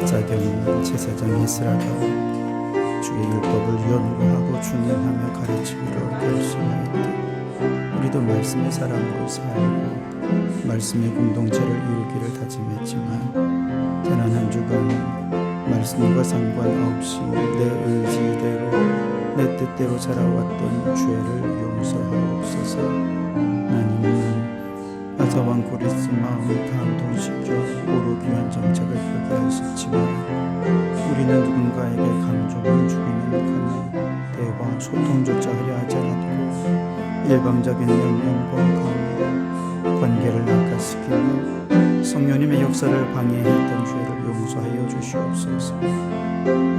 제사장 에스라가 주의 율법을 연구하고 준행하며 가르치기로 결심하였다. 우리도 말씀의 사람으로 살고 말씀의 공동체를 이루기를 다짐했지만 지난 한 주간 말씀과 상관없이 내 의지대로 내 뜻대로 살아왔던 죄를 용서하옵소서. 하나님은 아사왕 고레스 마음을 감동시켜 오르기한 정책을 펴게 하셨지만 우리는 누군가에게 감정을 주기는 커녕 대화 소통조차 하려 하지 않았고 일방적인 명령과 강요 관계를 낙하시키며 성령님의 역사를 방해했던 죄를 용서하여 주시옵소서.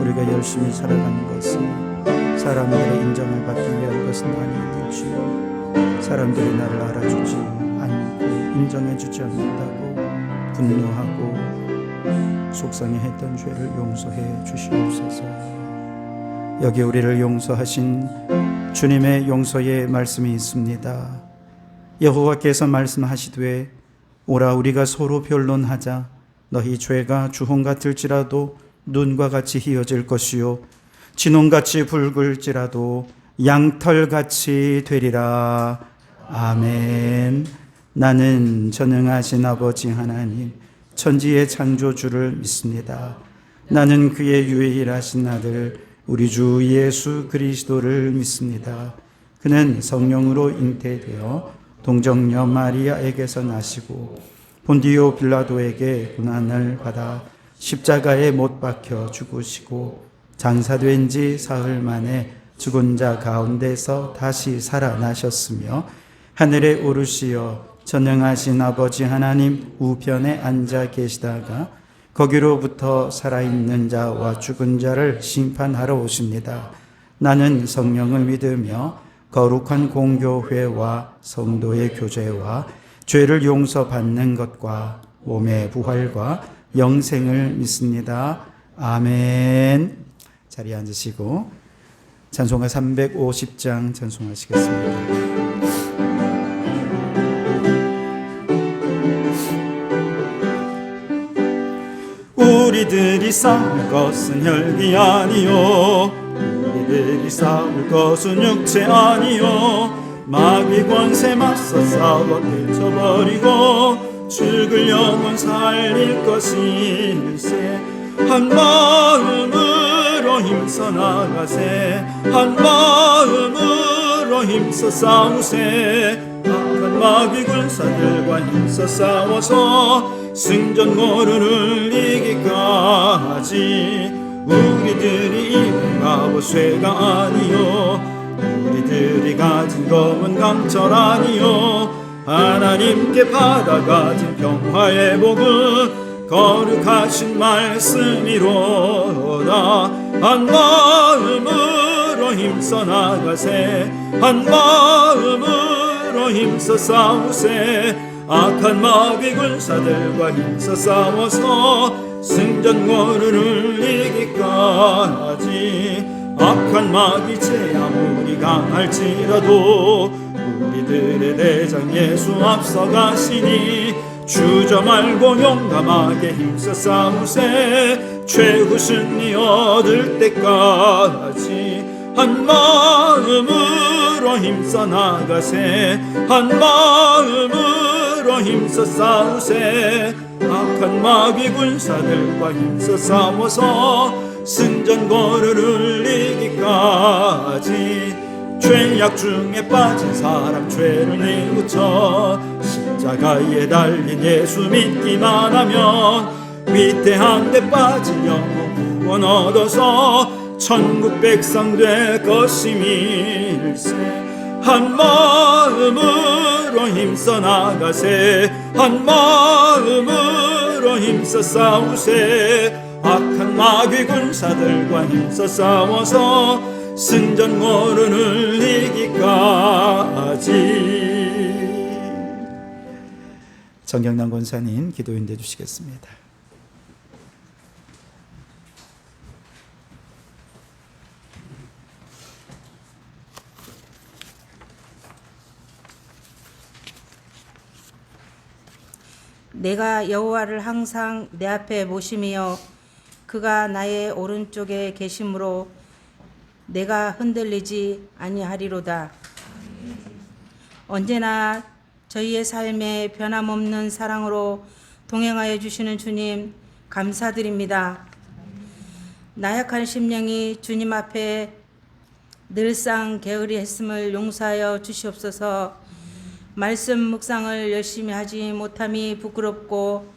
우리가 열심히 살아가는 것은 사람들의 인정을 받기 위한 것은 아니일지요 사람들이 나를 알아주지 않고 인정해주지 않는다고 분노하고 속상해했던 죄를 용서해 주시옵소서. 여기 우리를 용서하신 주님의 용서의 말씀이 있습니다. 여호와께서 말씀하시되 오라 우리가 서로 변론하자. 너희 죄가 주홍 같을지라도 눈과 같이 희어질 것이요 진홍같이 붉을지라도 양털같이 되리라. 아멘. 나는 전능하신 아버지 하나님 천지의 창조주를 믿습니다. 나는 그의 유일하신 아들 우리 주 예수 그리스도를 믿습니다. 그는 성령으로 잉태되어 동정녀 마리아에게서 나시고 본디오 빌라도에게 고난을 받아 십자가에 못 박혀 죽으시고 장사된 지 사흘 만에 죽은 자 가운데서 다시 살아나셨으며 하늘에 오르시어 전능하신 아버지 하나님 우편에 앉아 계시다가 거기로부터 살아있는 자와 죽은 자를 심판하러 오십니다. 나는 성령을 믿으며 거룩한 공교회와 성도의 교제와 죄를 용서받는 것과 몸의 부활과 영생을 믿습니다. 아멘. 자리에 앉으시고 찬송가 350장 찬송하시겠습니다. 우리들이 싸울 것은 혈기 아니요 우리들이 싸울 것은 육체 아니요 마귀 권세 맞서 싸워 깨쳐버리고 죽을 영혼 살릴 것일세. 한 마음으로 힘써 나가세 한 마음으로 힘써 싸우세. 악한 마귀 군사들과 힘써 싸워서 승전고를 이기까지. 우리들이 입은 갑옷 쇠가 아니요 우리들이 가진 검은 강철 아니요 하나님께 받아가진 평화의 복은 거룩하신 말씀이로다. 한 마음으로 힘써 나가세 한 마음으로 힘써 싸우세. 악한 마귀 군사들과 힘써 싸워서 승전고를 이기까지. 악한 마귀 제 아무리 강할지라도 우리들의 대장 예수 앞서가시니 주저 말고 용감하게 힘써 싸우세. 최후 승리 얻을 때까지. 한 마음으로 힘써 나가세 한 마음으로 힘써 싸우세. 악한 마귀 군사들과 힘써 싸워서 승전고를 이기까지. 죄악 중에 빠진 사람 죄를 뉘우쳐 십자가에 달린 예수 믿기만 하면 위태한 데 빠진 영혼 구원 얻어서 천국 백성 될 것임일세. 한 마음으로 힘써 나가세 한 마음으로 힘써 싸우세. 악한 마귀 군사들과 힘써 싸워서 승전고를 이기까지. 정경남 권사님 기도인대 주시겠습니다. 내가 여호와를 항상 내 앞에 모심이여 그가 나의 오른쪽에 계심으로 내가 흔들리지 아니하리로다. 언제나 저희의 삶에 변함없는 사랑으로 동행하여 주시는 주님 감사드립니다. 나약한 심령이 주님 앞에 늘상 게으리 했음을 용서하여 주시옵소서. 말씀 묵상을 열심히 하지 못함이 부끄럽고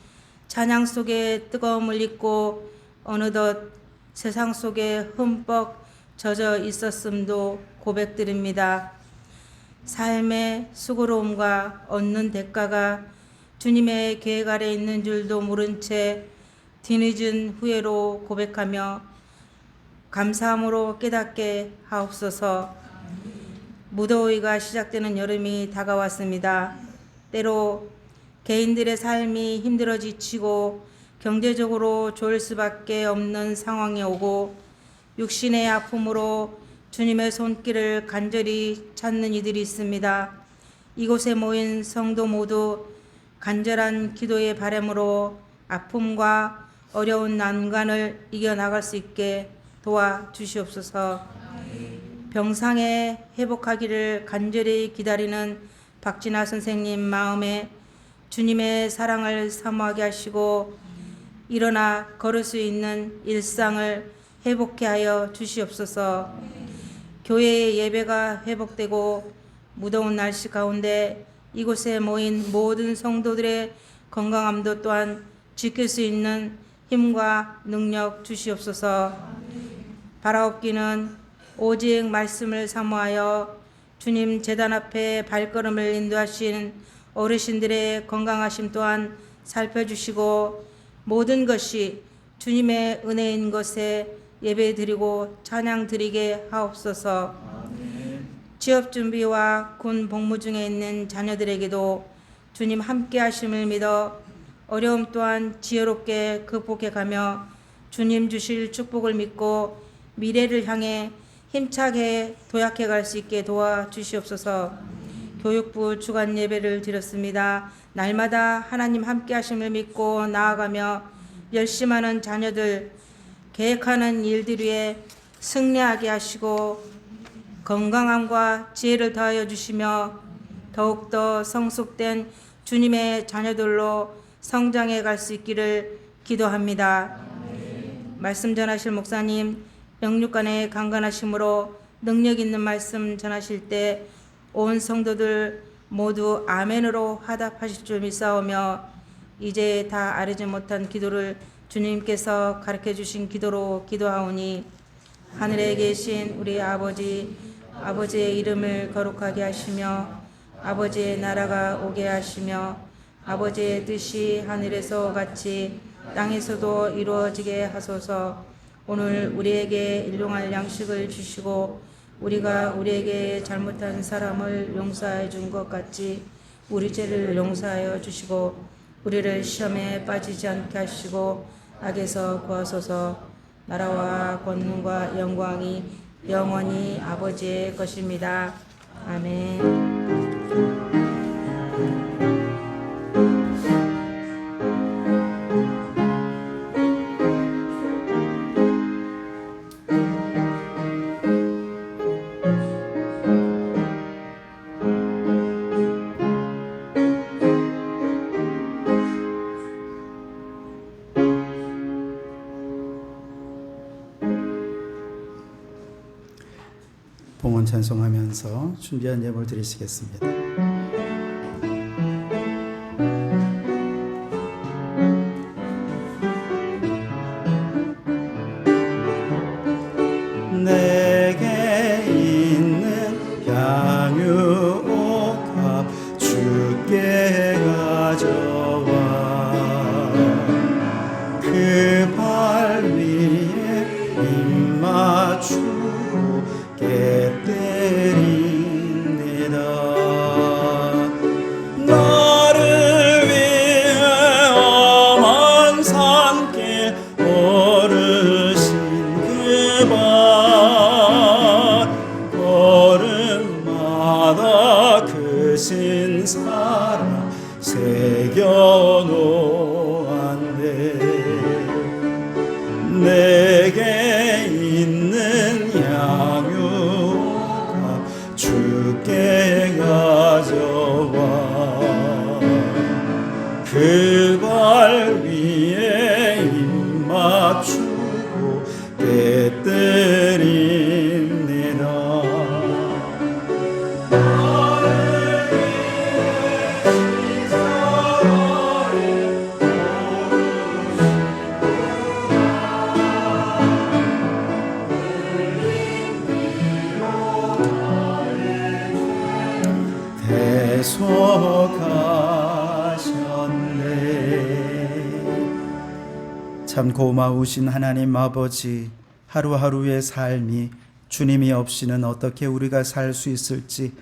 찬양 속에 뜨거움을 잊고 어느덧 세상 속에 흠뻑 젖어 있었음도 고백드립니다. 삶의 수고로움과 얻는 대가가 주님의 계획 아래 있는 줄도 모른 채 뒤늦은 후회로 고백하며 감사함으로 깨닫게 하옵소서. 무더위가 시작되는 여름이 다가왔습니다. 때로 개인들의 삶이 힘들어 지치고 경제적으로 좋을 수밖에 없는 상황이 오고 육신의 아픔으로 주님의 손길을 간절히 찾는 이들이 있습니다. 이곳에 모인 성도 모두 간절한 기도의 바람으로 아픔과 어려운 난관을 이겨나갈 수 있게 도와주시옵소서. 병상에 회복하기를 간절히 기다리는 박진아 선생님 마음에 주님의 사랑을 사모하게 하시고 일어나 걸을 수 있는 일상을 회복케 하여 주시옵소서. 교회의 예배가 회복되고 무더운 날씨 가운데 이곳에 모인 모든 성도들의 건강함도 또한 지킬 수 있는 힘과 능력 주시옵소서. 바라옵기는 오직 말씀을 사모하여 주님 제단 앞에 발걸음을 인도하신 어르신들의 건강하심 또한 살펴주시고 모든 것이 주님의 은혜인 것에 예배드리고 찬양드리게 하옵소서. 취업 준비와 군 복무 중에 있는 자녀들에게도 주님 함께 하심을 믿어 어려움 또한 지혜롭게 극복해가며 주님 주실 축복을 믿고 미래를 향해 힘차게 도약해 갈 수 있게 도와주시옵소서. 교육부 주간 예배를 드렸습니다. 날마다 하나님 함께 하심을 믿고 나아가며 열심하는 자녀들 계획하는 일들 위에 승리하게 하시고 건강함과 지혜를 더하여 주시며 더욱더 성숙된 주님의 자녀들로 성장해 갈 수 있기를 기도합니다. 말씀 전하실 목사님 영육간의 강건하심으로 능력 있는 말씀 전하실 때 온 성도들 모두 아멘으로 화답하실 줄 믿사오며 이제 다 아뢰지 못한 기도를 주님께서 가르쳐 주신 기도로 기도하오니 하늘에 계신 우리 아버지, 아버지의 이름을 거룩하게 하시며 아버지의 나라가 오게 하시며 아버지의 뜻이 하늘에서 같이 땅에서도 이루어지게 하소서. 오늘 우리에게 일용할 양식을 주시고 우리가 우리에게 잘못한 사람을 용서해 준 것 같이 우리 죄를 용서하여 주시고 우리를 시험에 빠지지 않게 하시고 악에서 구하소서. 나라와 권능과 영광이 영원히 아버지의 것입니다. 아멘. 봉헌 찬송하면서 준비한 예물 드리시겠습니다. 내게 있는 향유 옥합 주께 가져와 그 발 위에 입 맞추고 깨 때리내다. 나를 위해 험한 산길 걸으신 그 발 걸음마다 크신 사랑 새겨놓았네. 내게 있는 양육아 주께 가져와 그 발 위에 입 맞추고 깨뜨립니다. 대소가셨네. 참 고마우신 하나님 아버지, 하루하루의 삶이 주님이 없이는 어떻게 우리가 살 수 있을지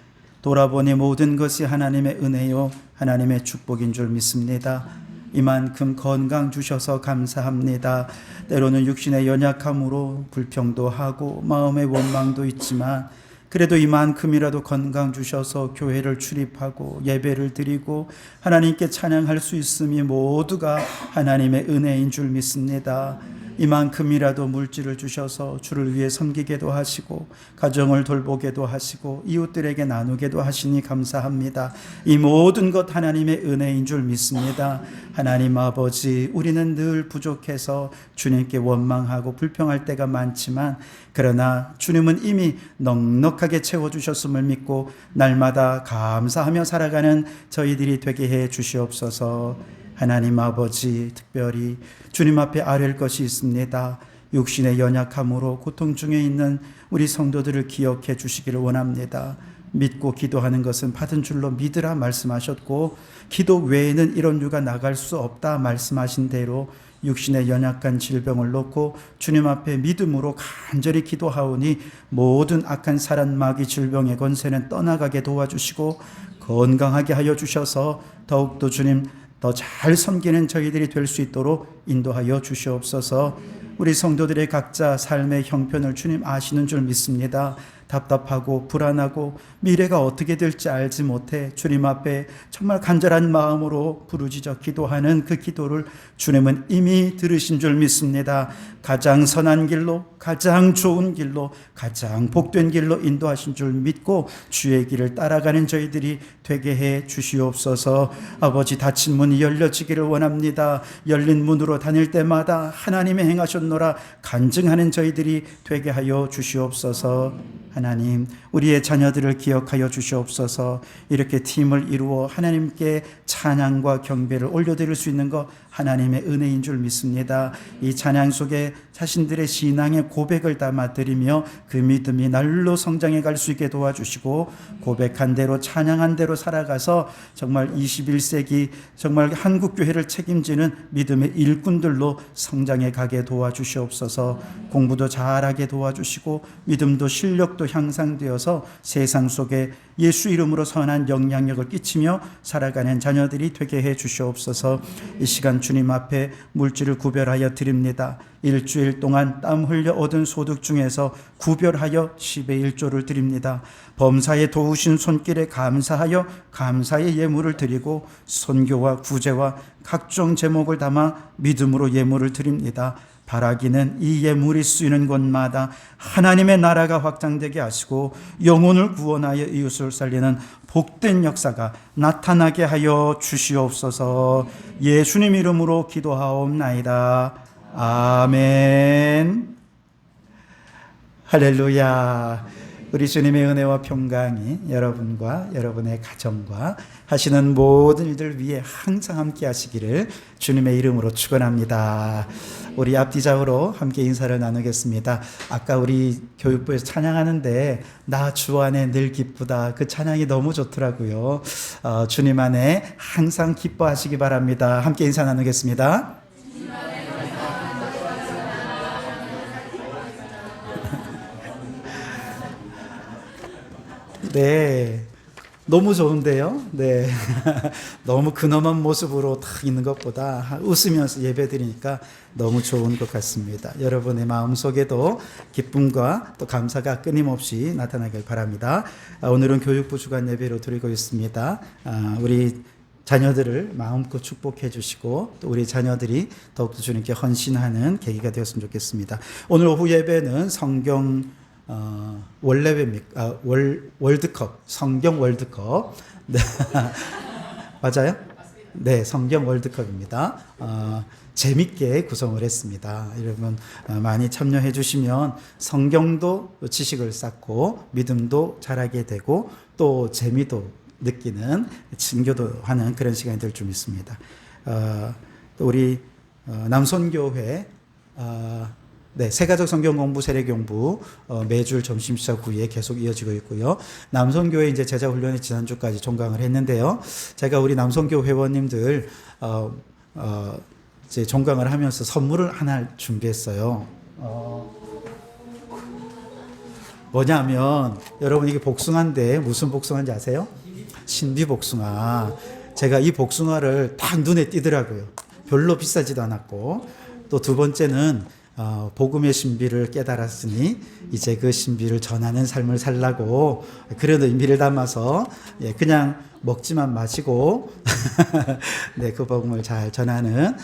돌아보니 모든 것이 하나님의 은혜요 하나님의 축복인 줄 믿습니다. 이만큼 건강 주셔서 감사합니다. 때로는 육신의 연약함으로 불평도 하고 마음의 원망도 있지만 그래도 이만큼이라도 건강 주셔서 교회를 출입하고 예배를 드리고 하나님께 찬양할 수 있음이 모두가 하나님의 은혜인 줄 믿습니다. 이만큼이라도 물질을 주셔서 주를 위해 섬기게도 하시고 가정을 돌보게도 하시고 이웃들에게 나누게도 하시니 감사합니다. 이 모든 것 하나님의 은혜인 줄 믿습니다. 하나님 아버지, 우리는 늘 부족해서 주님께 원망하고 불평할 때가 많지만 그러나 주님은 이미 넉넉하게 채워주셨음을 믿고 날마다 감사하며 살아가는 저희들이 되게 해 주시옵소서. 하나님 아버지, 특별히 주님 앞에 아뢰을 것이 있습니다. 육신의 연약함으로 고통 중에 있는 우리 성도들을 기억해 주시기를 원합니다. 믿고 기도하는 것은 받은 줄로 믿으라 말씀하셨고 기도 외에는 이런 유가 나갈 수 없다 말씀하신 대로 육신의 연약한 질병을 놓고 주님 앞에 믿음으로 간절히 기도하오니 모든 악한 사란마귀 질병의 권세는 떠나가게 도와주시고 건강하게 하여 주셔서 더욱더 주님 더 잘 섬기는 저희들이 될 수 있도록 인도하여 주시옵소서. 우리 성도들의 각자 삶의 형편을 주님 아시는 줄 믿습니다. 답답하고 불안하고 미래가 어떻게 될지 알지 못해 주님 앞에 정말 간절한 마음으로 부르짖어 기도하는 그 기도를 주님은 이미 들으신 줄 믿습니다. 가장 선한 길로, 가장 좋은 길로, 가장 복된 길로 인도하신 줄 믿고 주의 길을 따라가는 저희들이 되게 해 주시옵소서. 아버지, 닫힌 문이 열려지기를 원합니다. 열린 문으로 다닐 때마다 하나님의 행하셨노라 간증하는 저희들이 되게 하여 주시옵소서. 하나님, 우리의 자녀들을 기억하여 주시옵소서. 이렇게 팀을 이루어 하나님께 찬양과 경배를 올려드릴 수 있는 것 하나님의 은혜인 줄 믿습니다. 이 찬양 속에 자신들의 신앙의 고백을 담아드리며 그 믿음이 날로 성장해 갈 수 있게 도와주시고 고백한 대로 찬양한 대로 살아가서 정말 21세기 정말 한국교회를 책임지는 믿음의 일꾼들로 성장해 가게 도와주시옵소서. 공부도 잘하게 도와주시고 믿음도 실력도 향상되어서 세상 속에 예수 이름으로 선한 영향력을 끼치며 살아가는 자녀들이 되게 해 주시옵소서. 이 시간 주님 앞에 물질을 구별하여 드립니다. 일주일 동안 땀 흘려 얻은 소득 중에서 구별하여 10의 1조를 드립니다. 범사에 도우신 손길에 감사하여 감사의 예물을 드리고 선교와 구제와 각종 제목을 담아 믿음으로 예물을 드립니다. 바라기는 이 예물이 쓰이는 곳마다 하나님의 나라가 확장되게 하시고 영혼을 구원하여 이웃을 살리는 복된 역사가 나타나게 하여 주시옵소서. 예수님 이름으로 기도하옵나이다. 아멘. 할렐루야. 우리 주님의 은혜와 평강이 여러분과 여러분의 가정과 하시는 모든 일들 위해 항상 함께 하시기를 주님의 이름으로 축원합니다. 우리 앞뒤좌우로 함께 인사를 나누겠습니다. 아까 우리 교육부에서 찬양하는데 나 주 안에 늘 기쁘다, 그 찬양이 너무 좋더라고요. 주님 안에 항상 기뻐하시기 바랍니다. 함께 인사 나누겠습니다. 네, 너무 좋은데요. 네, 너무 근엄한 모습으로 딱 있는 것보다 웃으면서 예배드리니까 너무 좋은 것 같습니다. 여러분의 마음속에도 기쁨과 또 감사가 끊임없이 나타나길 바랍니다. 오늘은 교육부 주간 예배로 드리고 있습니다. 우리 자녀들을 마음껏 축복해 주시고 또 우리 자녀들이 더욱더 주님께 헌신하는 계기가 되었으면 좋겠습니다. 오늘 오후 예배는 성경 월드컵, 성경 월드컵. 네. 맞아요? 네, 성경 월드컵입니다. 재밌게 구성을 했습니다. 여러분 많이 참여해 주시면 성경도 지식을 쌓고 믿음도 자라게 되고 또 재미도 느끼는 친교도 하는 그런 시간이 될 줄 믿습니다. 또 우리 남선교회 네, 새가족 성경 공부, 세례 공부 매주 점심시작 후에 계속 이어지고 있고요. 남선교회 이제 제자 훈련이 지난주까지 종강을 했는데요. 제가 우리 남선교 회원님들 이제 종강을 하면서 선물을 하나 준비했어요. 뭐냐면 여러분 이게 복숭아인데 무슨 복숭아인지 아세요? 신비 복숭아. 제가 이 복숭아를 딱 눈에 띄더라고요. 별로 비싸지도 않았고 또 두 번째는 복음의 신비를 깨달았으니 이제 그 신비를 전하는 삶을 살라고 그런 의미를 담아서 그냥 먹지만 마시고 네, 그 복음을 잘 전하는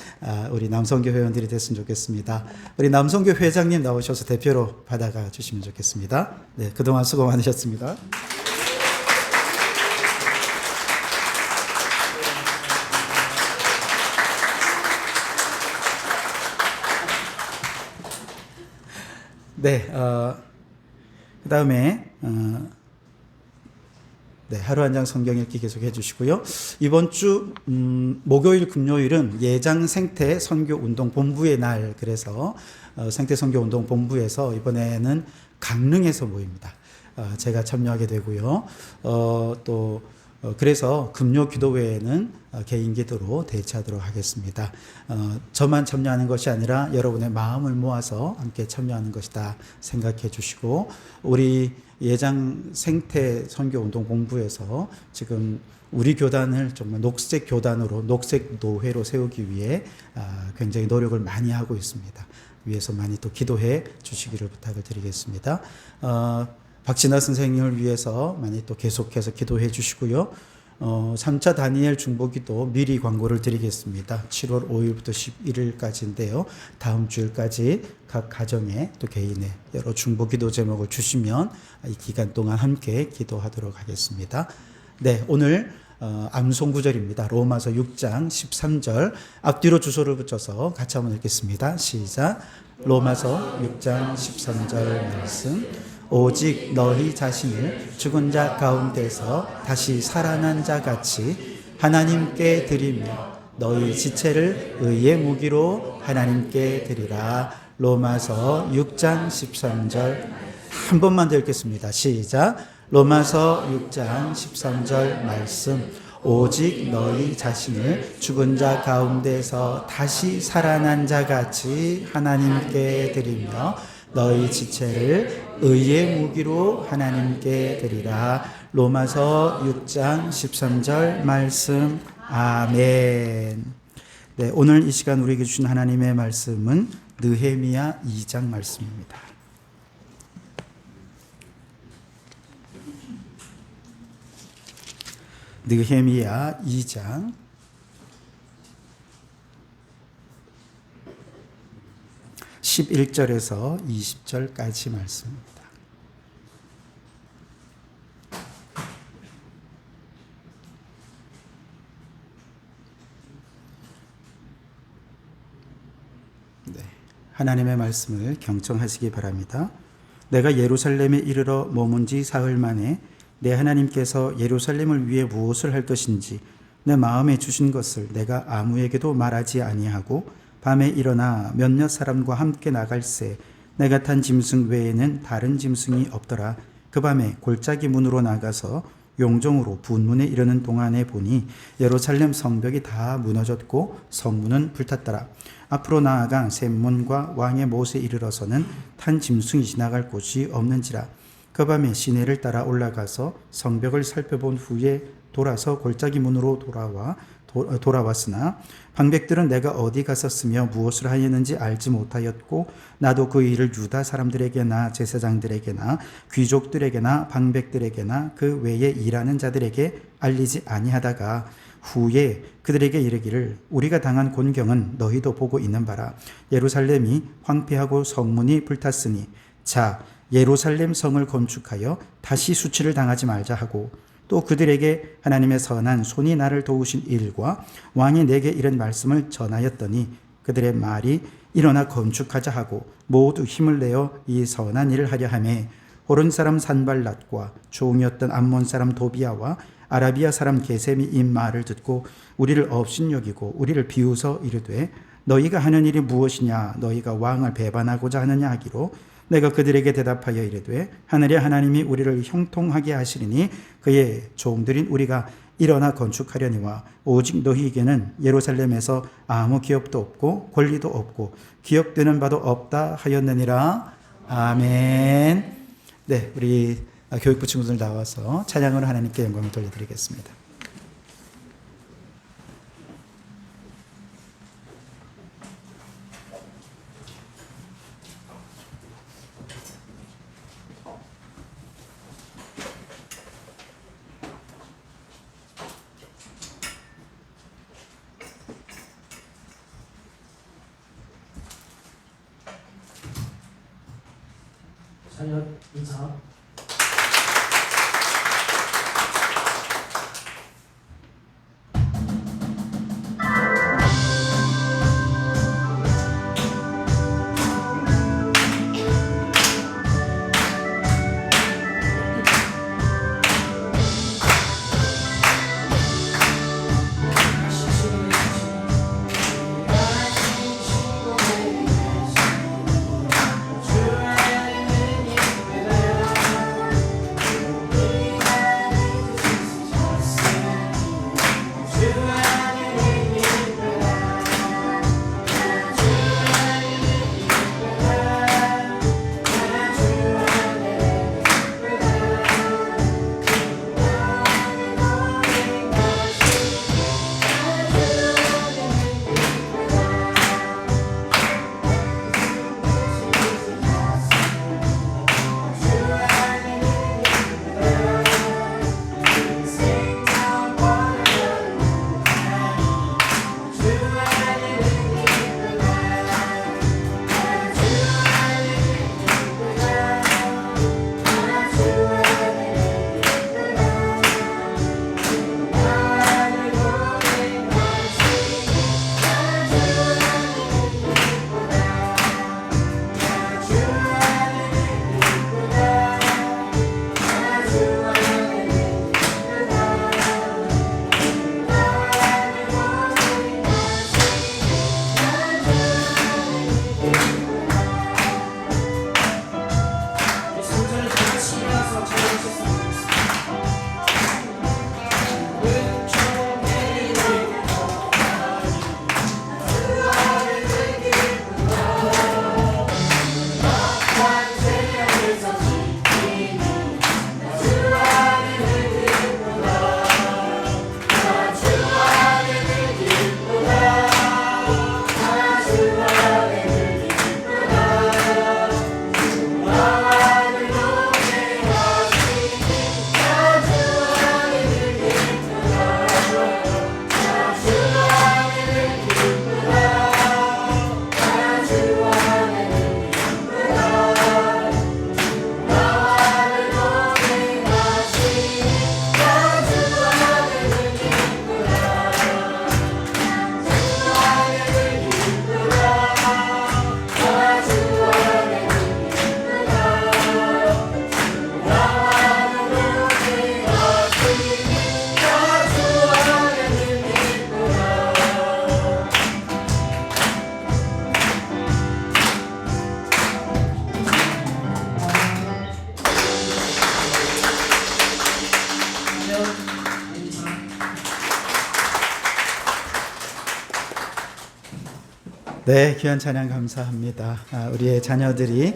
우리 남성교 회원들이 됐으면 좋겠습니다. 우리 남성교 회장님 나오셔서 대표로 받아가 주시면 좋겠습니다. 네, 그동안 수고 많으셨습니다. 네, 그 다음에, 네, 하루 한 장 성경 읽기 계속 해주시고요. 이번 주, 목요일, 금요일은 예장 생태 선교 운동 본부의 날, 그래서, 생태 선교 운동 본부에서 이번에는 강릉에서 모입니다. 제가 참여하게 되고요. 그래서 금요 기도회에는 개인 기도로 대체하도록 하겠습니다. 저만 참여하는 것이 아니라 여러분의 마음을 모아서 함께 참여하는 것이다 생각해 주시고 우리 예장 생태 선교 운동 본부에서 지금 우리 교단을 정말 녹색 교단으로 녹색 노회로 세우기 위해 굉장히 노력을 많이 하고 있습니다. 위해서 많이 또 기도해 주시기를 부탁을 드리겠습니다. 박진아 선생님을 위해서 많이 또 계속해서 기도해 주시고요. 3차 다니엘 중보기도 미리 광고를 드리겠습니다. 7월 5일부터 11일까지인데요. 다음 주일까지 각 가정에 또 개인의 여러 중보기도 제목을 주시면 이 기간 동안 함께 기도하도록 하겠습니다. 네, 오늘 암송 구절입니다. 로마서 6장 13절 앞뒤로 주소를 붙여서 같이 한번 읽겠습니다. 시작. 로마서 6장 13절 말씀. 오직 너희 자신을 죽은 자 가운데서 다시 살아난 자 같이 하나님께 드리며 너희 지체를 의의 무기로 하나님께 드리라. 로마서 6장 13절 한 번만 더 읽겠습니다. 시작. 로마서 6장 13절 말씀. 오직 너희 자신을 죽은 자 가운데서 다시 살아난 자 같이 하나님께 드리며 너희 지체를 의의 무기로 하나님께 드리라. 로마서 6장 13절 말씀. 아멘. 네, 오늘 이 시간 우리에게 주신 하나님의 말씀은 느헤미야 2장 말씀입니다. 느헤미야 2장 11절에서 20절까지 말씀입니다. 네, 하나님의 말씀을 경청하시기 바랍니다. 내가 예루살렘에 이르러 머문 지 사흘 만에 내 하나님께서 예루살렘을 위해 무엇을 할 것인지 내 마음에 주신 것을 내가 아무에게도 말하지 아니하고 밤에 일어나 몇몇 사람과 함께 나갈새 내가 탄 짐승 외에는 다른 짐승이 없더라. 그 밤에 골짜기 문으로 나가서 용종으로 분문에 이르는 동안에 보니 예루살렘 성벽이 다 무너졌고 성문은 불탔더라. 앞으로 나아가 샘문과 왕의 못에 이르러서는 탄 짐승이 지나갈 곳이 없는지라. 그 밤에 시내를 따라 올라가서 성벽을 살펴본 후에 돌아서 골짜기 문으로 돌아왔으나 방백들은 내가 어디 갔었으며 무엇을 하였는지 알지 못하였고 나도 그 일을 유다 사람들에게나 제사장들에게나 귀족들에게나 방백들에게나 그 외에 일하는 자들에게 알리지 아니하다가 후에 그들에게 이르기를 우리가 당한 곤경은 너희도 보고 있는 바라. 예루살렘이 황폐하고 성문이 불탔으니 자 예루살렘 성을 건축하여 다시 수치를 당하지 말자 하고, 또 그들에게 하나님의 선한 손이 나를 도우신 일과 왕이 내게 이런 말씀을 전하였더니 그들의 말이 일어나 건축하자 하고 모두 힘을 내어 이 선한 일을 하려 하매, 호른 사람 산발랏과 종이었던 암몬 사람 도비아와 아라비아 사람 게셈이 이 말을 듣고 우리를 업신여기고 우리를 비웃어 이르되 너희가 하는 일이 무엇이냐, 너희가 왕을 배반하고자 하느냐 하기로, 내가 그들에게 대답하여 이르되 하늘의 하나님이 우리를 형통하게 하시리니 그의 종들인 우리가 일어나 건축하려니와 오직 너희에게는 예루살렘에서 아무 기업도 없고 권리도 없고 기억되는 바도 없다 하였느니라. 아멘. 네, 우리 교육부 친구들 나와서 찬양으로 하나님께 영광을 돌려드리겠습니다. 찬양 인사. 네, 귀한 찬양 감사합니다. 우리의 자녀들이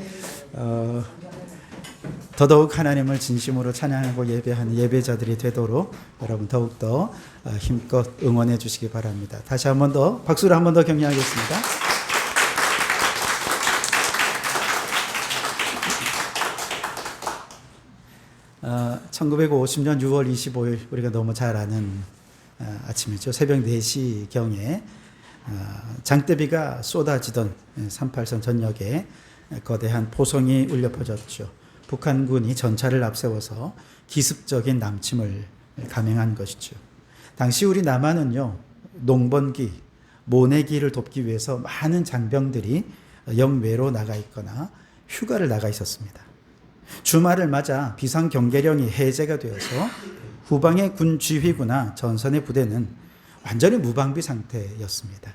더더욱 하나님을 진심으로 찬양하고 예배하는 예배자들이 되도록 여러분 더욱더 힘껏 응원해 주시기 바랍니다. 다시 한 번 더 박수로 한 번 더 격려하겠습니다. 어, 1950년 6월 25일 우리가 너무 잘 아는 아침이죠. 새벽 4시경에 장대비가 쏟아지던 38선 전역에 거대한 포성이 울려 퍼졌죠. 북한군이 전차를 앞세워서 기습적인 남침을 감행한 것이죠. 당시 우리 남한은요, 농번기, 모내기를 돕기 위해서 많은 장병들이 영외로 나가 있거나 휴가를 나가 있었습니다. 주말을 맞아 비상경계령이 해제가 되어서 후방의 군 지휘구나 전선의 부대는 완전히 무방비 상태였습니다.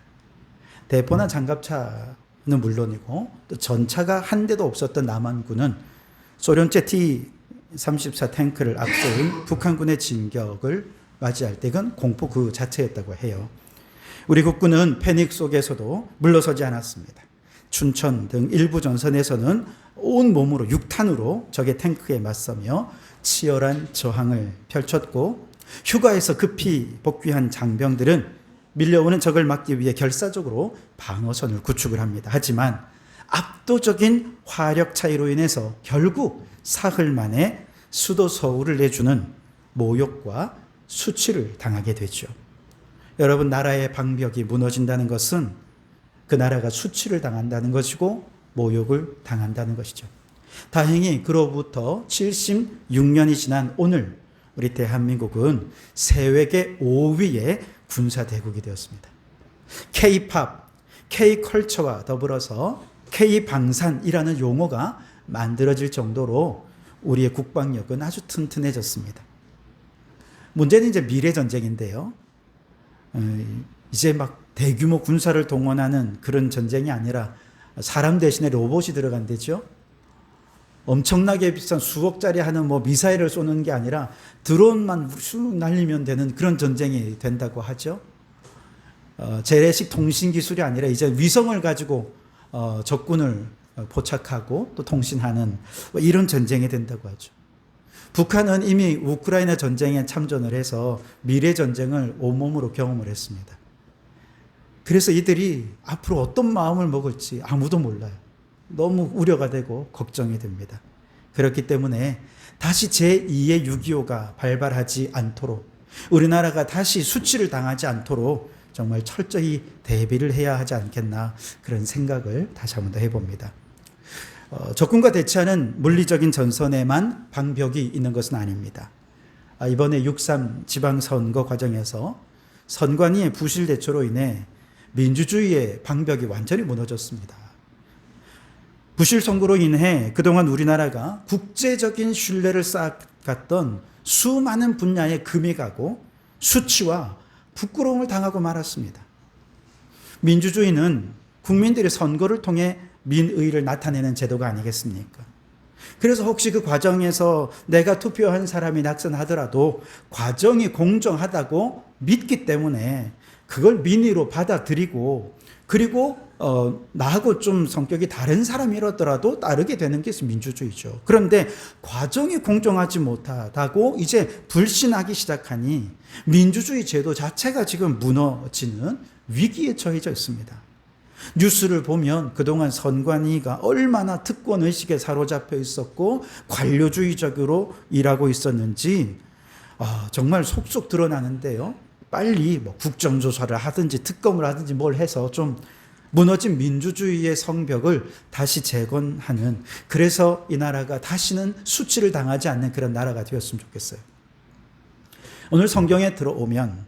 대포나 장갑차는 물론이고 또 전차가 한 대도 없었던 남한군은 소련제 T-34 탱크를 앞세운 북한군의 진격을 맞이할 때 그건 공포 그 자체였다고 해요. 우리 국군은 패닉 속에서도 물러서지 않았습니다. 춘천 등 일부 전선에서는 온 몸으로 6탄으로 적의 탱크에 맞서며 치열한 저항을 펼쳤고, 휴가에서 급히 복귀한 장병들은 밀려오는 적을 막기 위해 결사적으로 방어선을 구축을 합니다. 하지만 압도적인 화력 차이로 인해서 결국 사흘 만에 수도 서울을 내주는 모욕과 수치를 당하게 되죠. 여러분, 나라의 방벽이 무너진다는 것은 그 나라가 수치를 당한다는 것이고 모욕을 당한다는 것이죠. 다행히 그로부터 76년이 지난 오늘 우리 대한민국은 세계 5위의 군사대국이 되었습니다. K-팝, K-컬처와 더불어서 K-방산이라는 용어가 만들어질 정도로 우리의 국방력은 아주 튼튼해졌습니다. 문제는 이제 미래전쟁인데요. 이제 막 대규모 군사를 동원하는 그런 전쟁이 아니라 사람 대신에 로봇이 들어간대죠. 엄청나게 비싼 수억짜리 하는 미사일을 쏘는 게 아니라 드론만 쑥 날리면 되는 그런 전쟁이 된다고 하죠. 재래식 통신 기술이 아니라 이제 위성을 가지고 적군을 포착하고 또 통신하는 이런 전쟁이 된다고 하죠. 북한은 이미 우크라이나 전쟁에 참전을 해서 미래 전쟁을 온몸으로 경험을 했습니다. 그래서 이들이 앞으로 어떤 마음을 먹을지 아무도 몰라요. 너무 우려가 되고 걱정이 됩니다. 그렇기 때문에 다시 제2의 6.25가 발발하지 않도록, 우리나라가 다시 수치를 당하지 않도록 정말 철저히 대비를 해야 하지 않겠나, 그런 생각을 다시 한번 더 해봅니다. 적군과 대치하는 물리적인 전선에만 방벽이 있는 것은 아닙니다. 이번에 6.3 지방선거 과정에서 선관위의 부실 대처로 인해 민주주의의 방벽이 완전히 무너졌습니다. 부실 선거로 인해 그동안 우리나라가 국제적인 신뢰를 쌓아갔던 수많은 분야에 금이 가고 수치와 부끄러움을 당하고 말았습니다. 민주주의는 국민들의 선거를 통해 민의를 나타내는 제도가 아니겠습니까? 그래서 혹시 그 과정에서 내가 투표한 사람이 낙선하더라도 과정이 공정하다고 믿기 때문에 그걸 민의로 받아들이고, 그리고 나하고 좀 성격이 다른 사람이라더라도 따르게 되는 게 민주주의죠. 그런데 과정이 공정하지 못하다고 이제 불신하기 시작하니 민주주의 제도 자체가 지금 무너지는 위기에 처해져 있습니다. 뉴스를 보면 그동안 선관위가 얼마나 특권의식에 사로잡혀 있었고 관료주의적으로 일하고 있었는지 정말 속속 드러나는데요. 빨리 국정조사를 하든지 특검을 하든지 뭘 해서 좀 무너진 민주주의의 성벽을 다시 재건하는, 그래서 이 나라가 다시는 수치를 당하지 않는 그런 나라가 되었으면 좋겠어요. 오늘 성경에 들어오면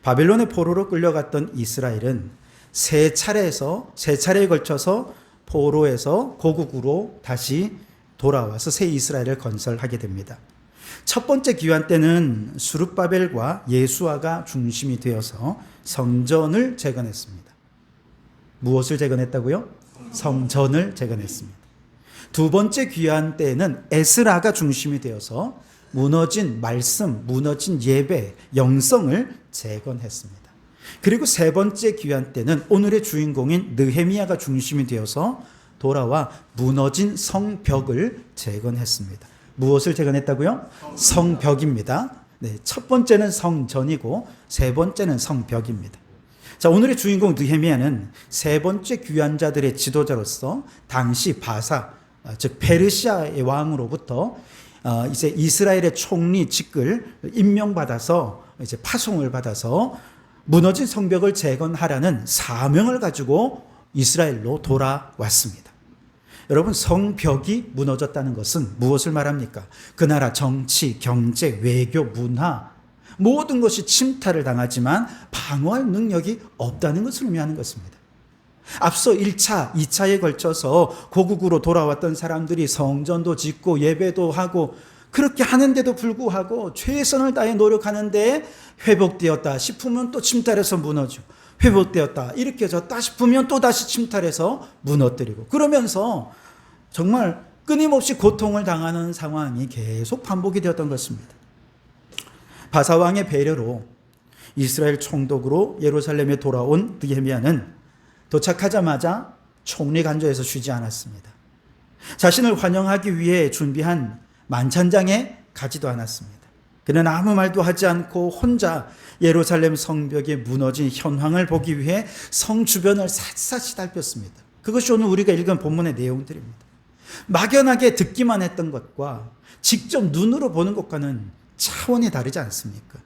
바벨론의 포로로 끌려갔던 이스라엘은 세 차례에 걸쳐서 포로에서 고국으로 다시 돌아와서 새 이스라엘을 건설하게 됩니다. 첫 번째 귀환 때는 수룹바벨과 예수아가 중심이 되어서 성전을 재건했습니다. 무엇을 재건했다고요? 성전을 재건했습니다. 두 번째 귀환 때는 에스라가 중심이 되어서 무너진 말씀, 무너진 예배, 영성을 재건했습니다. 그리고 세 번째 귀환 때는 오늘의 주인공인 느헤미야가 중심이 되어서 돌아와 무너진 성벽을 재건했습니다. 무엇을 재건했다고요? 성벽입니다. 네, 첫 번째는 성전이고 세 번째는 성벽입니다. 자, 오늘의 주인공 느헤미야는 세 번째 귀환자들의 지도자로서 당시 바사, 즉 페르시아의 왕으로부터 이제 이스라엘의 총리 직을 임명받아서 이제 파송을 받아서 무너진 성벽을 재건하라는 사명을 가지고 이스라엘로 돌아왔습니다. 여러분, 성벽이 무너졌다는 것은 무엇을 말합니까? 그 나라 정치, 경제, 외교, 문화 모든 것이 침탈을 당하지만 방어할 능력이 없다는 것을 의미하는 것입니다. 앞서 1차, 2차에 걸쳐서 고국으로 돌아왔던 사람들이 성전도 짓고 예배도 하고 그렇게 하는데도 불구하고 최선을 다해 노력하는데 회복되었다 싶으면 또 침탈해서 무너지고 회복되었다 이렇게 졌다 싶으면 또 다시 침탈해서 무너뜨리고 그러면서 정말 끊임없이 고통을 당하는 상황이 계속 반복이 되었던 것입니다. 바사왕의 배려로 이스라엘 총독으로 예루살렘에 돌아온 느헤미야는 도착하자마자 총리 간조에서 쉬지 않았습니다. 자신을 환영하기 위해 준비한 만찬장에 가지도 않았습니다. 그는 아무 말도 하지 않고 혼자 예루살렘 성벽이 무너진 현황을 보기 위해 성 주변을 샅샅이 살폈습니다. 그것이 오늘 우리가 읽은 본문의 내용들입니다. 막연하게 듣기만 했던 것과 직접 눈으로 보는 것과는 차원이 다르지 않습니까?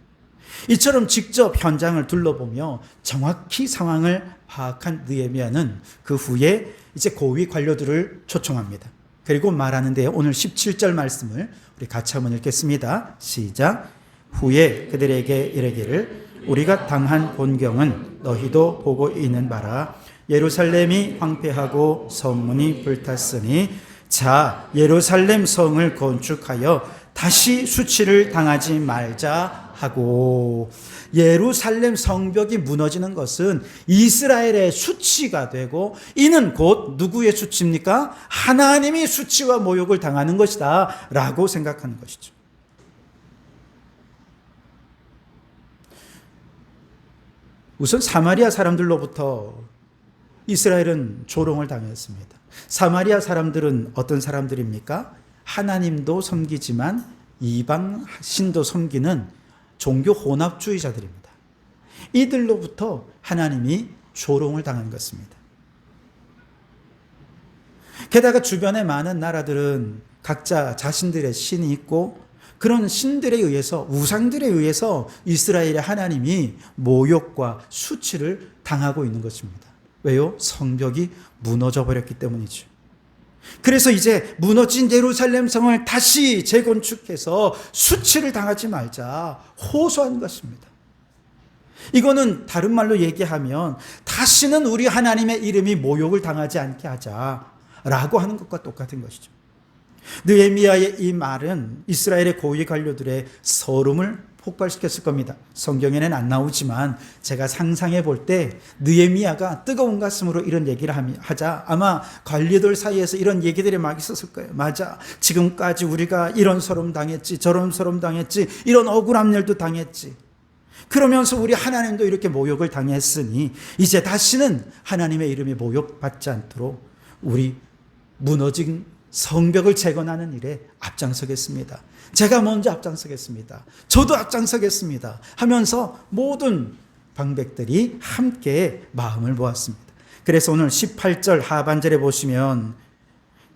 이처럼 직접 현장을 둘러보며 정확히 상황을 파악한 느헤미야는 그 후에 이제 고위 관료들을 초청합니다. 그리고 말하는데요. 오늘 17절 말씀을 우리 같이 한번 읽겠습니다. 시작. 후에 그들에게 이르기를 우리가 당한 곤경은 너희도 보고 있는 바라. 예루살렘이 황폐하고 성문이 불탔으니 자 예루살렘 성을 건축하여 다시 수치를 당하지 말자 하고, 예루살렘 성벽이 무너지는 것은 이스라엘의 수치가 되고 이는 곧 누구의 수치입니까? 하나님이 수치와 모욕을 당하는 것이다 라고 생각하는 것이죠. 우선 사마리아 사람들로부터 이스라엘은 조롱을 당했습니다. 사마리아 사람들은 어떤 사람들입니까? 하나님도 섬기지만 이방 신도 섬기는 종교 혼합주의자들입니다. 이들로부터 하나님이 조롱을 당한 것입니다. 게다가 주변의 많은 나라들은 각자 자신들의 신이 있고 그런 신들에 의해서, 우상들에 의해서 이스라엘의 하나님이 모욕과 수치를 당하고 있는 것입니다. 왜요? 성벽이 무너져 버렸기 때문이죠. 그래서 이제 무너진 예루살렘 성을 다시 재건축해서 수치를 당하지 말자 호소한 것입니다. 이거는 다른 말로 얘기하면 다시는 우리 하나님의 이름이 모욕을 당하지 않게 하자라고 하는 것과 똑같은 것이죠. 느헤미야의 이 말은 이스라엘의 고위 관료들의 서름을 폭발시켰을 겁니다. 성경에는 안 나오지만 제가 상상해 볼 때 느헤미야가 뜨거운 가슴으로 이런 얘기를 하자 아마 관리들 사이에서 이런 얘기들이 막 있었을 거예요. 맞아, 지금까지 우리가 이런 서름 당했지, 저런 서름 당했지, 이런 억울한 일도 당했지. 그러면서 우리 하나님도 이렇게 모욕을 당했으니 이제 다시는 하나님의 이름이 모욕받지 않도록 우리 무너진 성벽을 재건하는 일에 앞장서겠습니다. 제가 먼저 앞장서겠습니다. 저도 앞장서겠습니다. 하면서 모든 방백들이 함께 마음을 모았습니다. 그래서 오늘 18절 하반절에 보시면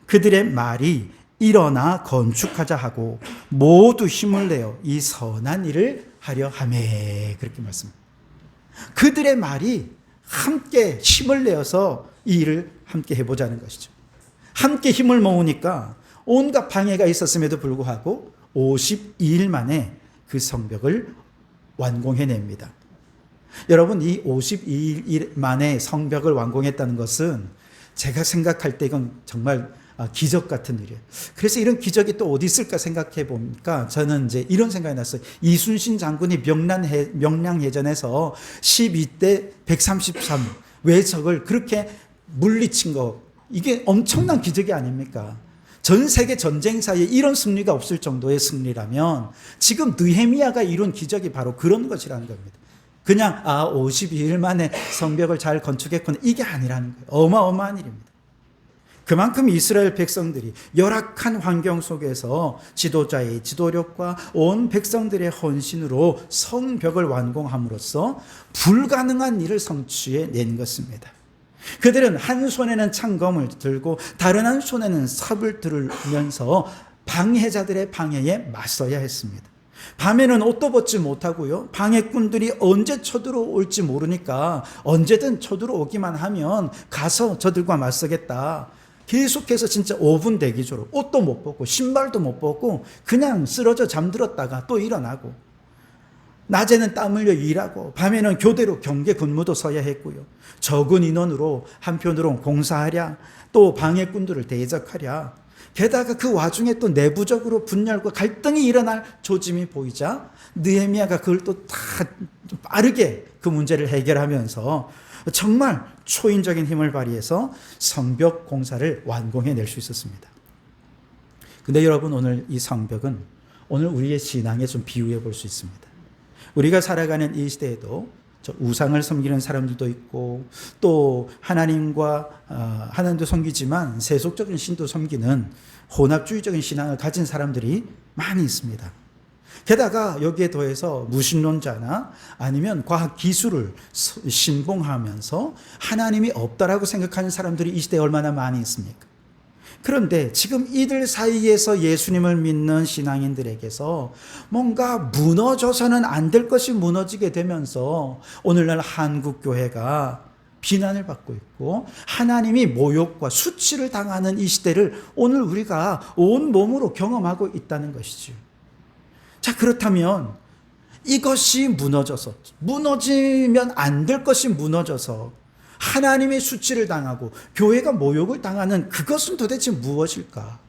그들의 말이 일어나 건축하자 하고 모두 힘을 내어 이 선한 일을 하려 하매, 그렇게 말씀합니다. 그들의 말이 함께 힘을 내어서 이 일을 함께 해보자는 것이죠. 함께 힘을 모으니까 온갖 방해가 있었음에도 불구하고 52일 만에 그 성벽을 완공해냅니다. 여러분, 이 52일 만에 성벽을 완공했다는 것은 제가 생각할 때 이건 정말 기적 같은 일이에요. 그래서 이런 기적이 또 어디 있을까 생각해 보니까 저는 이제 이런 생각이 났어요. 이순신 장군이 명량해전에서 12대 133 외적을 그렇게 물리친 거, 이게 엄청난 기적이 아닙니까? 전 세계 전쟁사에 이런 승리가 없을 정도의 승리라면 지금 느헤미야가 이룬 기적이 바로 그런 것이라는 겁니다. 그냥 52일 만에 성벽을 잘 건축했구나, 이게 아니라는 거예요. 어마어마한 일입니다. 그만큼 이스라엘 백성들이 열악한 환경 속에서 지도자의 지도력과 온 백성들의 헌신으로 성벽을 완공함으로써 불가능한 일을 성취해낸 것입니다. 그들은 한 손에는 창검을 들고 다른 한 손에는 삽을 들으면서 방해자들의 방해에 맞서야 했습니다. 밤에는 옷도 벗지 못하고요. 방해꾼들이 언제 쳐들어올지 모르니까 언제든 쳐들어오기만 하면 가서 저들과 맞서겠다. 계속해서 진짜 5분 대기조로 옷도 못 벗고 신발도 못 벗고 그냥 쓰러져 잠들었다가 또 일어나고, 낮에는 땀 흘려 일하고 밤에는 교대로 경계 근무도 서야 했고요. 적은 인원으로 한편으로는 공사하랴, 또 방해꾼들을 대적하랴, 게다가 그 와중에 또 내부적으로 분열과 갈등이 일어날 조짐이 보이자 느헤미야가 그걸 또 다 빠르게 그 문제를 해결하면서 정말 초인적인 힘을 발휘해서 성벽 공사를 완공해낼 수 있었습니다. 근데 여러분, 오늘 이 성벽은 오늘 우리의 신앙에 좀 비유해 볼 수 있습니다. 우리가 살아가는 이 시대에도 저 우상을 섬기는 사람들도 있고, 또 하나님도 섬기지만 세속적인 신도 섬기는 혼합주의적인 신앙을 가진 사람들이 많이 있습니다. 게다가 여기에 더해서 무신론자나 아니면 과학 기술을 신봉하면서 하나님이 없다라고 생각하는 사람들이 이 시대에 얼마나 많이 있습니까? 그런데 지금 이들 사이에서 예수님을 믿는 신앙인들에게서 뭔가 무너져서는 안 될 것이 무너지게 되면서 오늘날 한국교회가 비난을 받고 있고 하나님이 모욕과 수치를 당하는 이 시대를 오늘 우리가 온 몸으로 경험하고 있다는 것이죠. 자, 그렇다면 이것이 무너지면 안 될 것이 무너져서 하나님의 수치를 당하고 교회가 모욕을 당하는 그것은 도대체 무엇일까?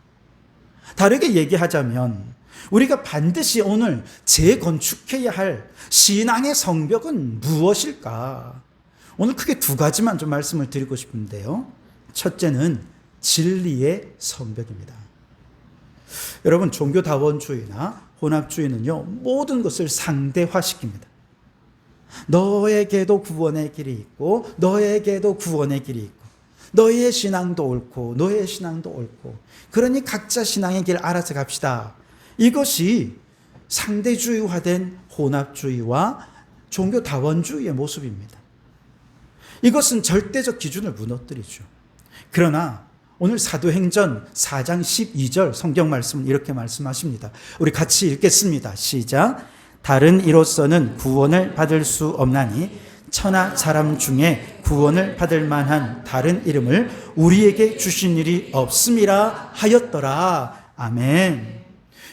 다르게 얘기하자면 우리가 반드시 오늘 재건축해야 할 신앙의 성벽은 무엇일까? 오늘 크게 두 가지만 좀 말씀을 드리고 싶은데요. 첫째는 진리의 성벽입니다. 여러분, 종교다원주의나 혼합주의는요, 모든 것을 상대화시킵니다. 너에게도 구원의 길이 있고 너에게도 구원의 길이 있고 너의 신앙도 옳고 너의 신앙도 옳고, 그러니 각자 신앙의 길 알아서 갑시다. 이것이 상대주의화된 혼합주의와 종교다원주의의 모습입니다. 이것은 절대적 기준을 무너뜨리죠. 그러나 오늘 사도행전 4장 12절 성경 말씀은 이렇게 말씀하십니다. 우리 같이 읽겠습니다. 시작. 다른 이로서는 구원을 받을 수 없나니 천하 사람 중에 구원을 받을 만한 다른 이름을 우리에게 주신 일이 없음이라 하였더라. 아멘.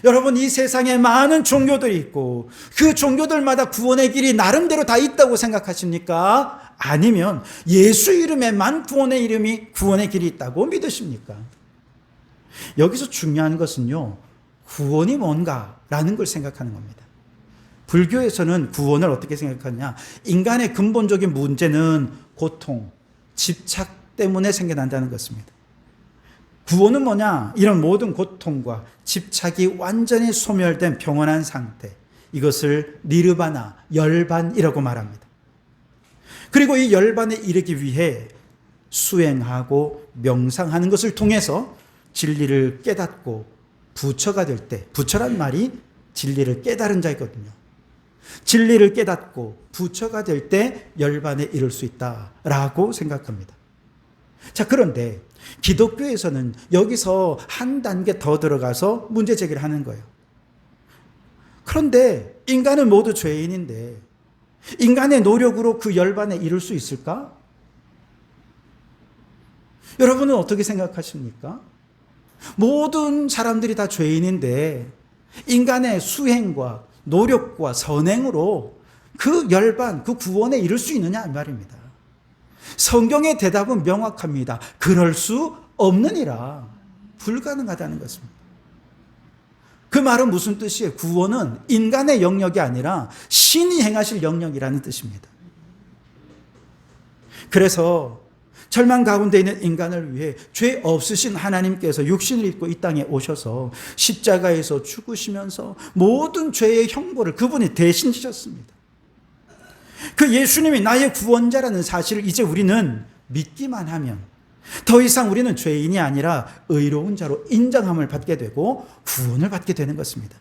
여러분, 이 세상에 많은 종교들이 있고 그 종교들마다 구원의 길이 나름대로 다 있다고 생각하십니까? 아니면 예수 이름에만 구원의 길이 있다고 믿으십니까? 여기서 중요한 것은요, 구원이 뭔가라는 걸 생각하는 겁니다. 불교에서는 구원을 어떻게 생각하느냐? 인간의 근본적인 문제는 고통, 집착 때문에 생겨난다는 것입니다. 구원은 뭐냐? 이런 모든 고통과 집착이 완전히 소멸된 평온한 상태, 이것을 니르바나, 열반이라고 말합니다. 그리고 이 열반에 이르기 위해 수행하고 명상하는 것을 통해서 진리를 깨닫고 부처가 될 때, 부처란 말이 진리를 깨달은 자이거든요. 진리를 깨닫고 부처가 될 때 열반에 이를 수 있다라고 생각합니다. 자, 그런데 기독교에서는 여기서 한 단계 더 들어가서 문제 제기를 하는 거예요. 그런데 인간은 모두 죄인인데 인간의 노력으로 그 열반에 이를 수 있을까? 여러분은 어떻게 생각하십니까? 모든 사람들이 다 죄인인데 인간의 수행과 노력과 선행으로 그 열반, 그 구원에 이를 수 있느냐 이 말입니다. 성경의 대답은 명확합니다. 그럴 수 없느니라. 불가능하다는 것입니다. 그 말은 무슨 뜻이에요? 구원은 인간의 영역이 아니라 신이 행하실 영역이라는 뜻입니다. 그래서 절망 가운데 있는 인간을 위해 죄 없으신 하나님께서 육신을 입고 이 땅에 오셔서 십자가에서 죽으시면서 모든 죄의 형벌을 그분이 대신 지셨습니다. 그 예수님이 나의 구원자라는 사실을 이제 우리는 믿기만 하면 더 이상 우리는 죄인이 아니라 의로운 자로 인정함을 받게 되고 구원을 받게 되는 것입니다.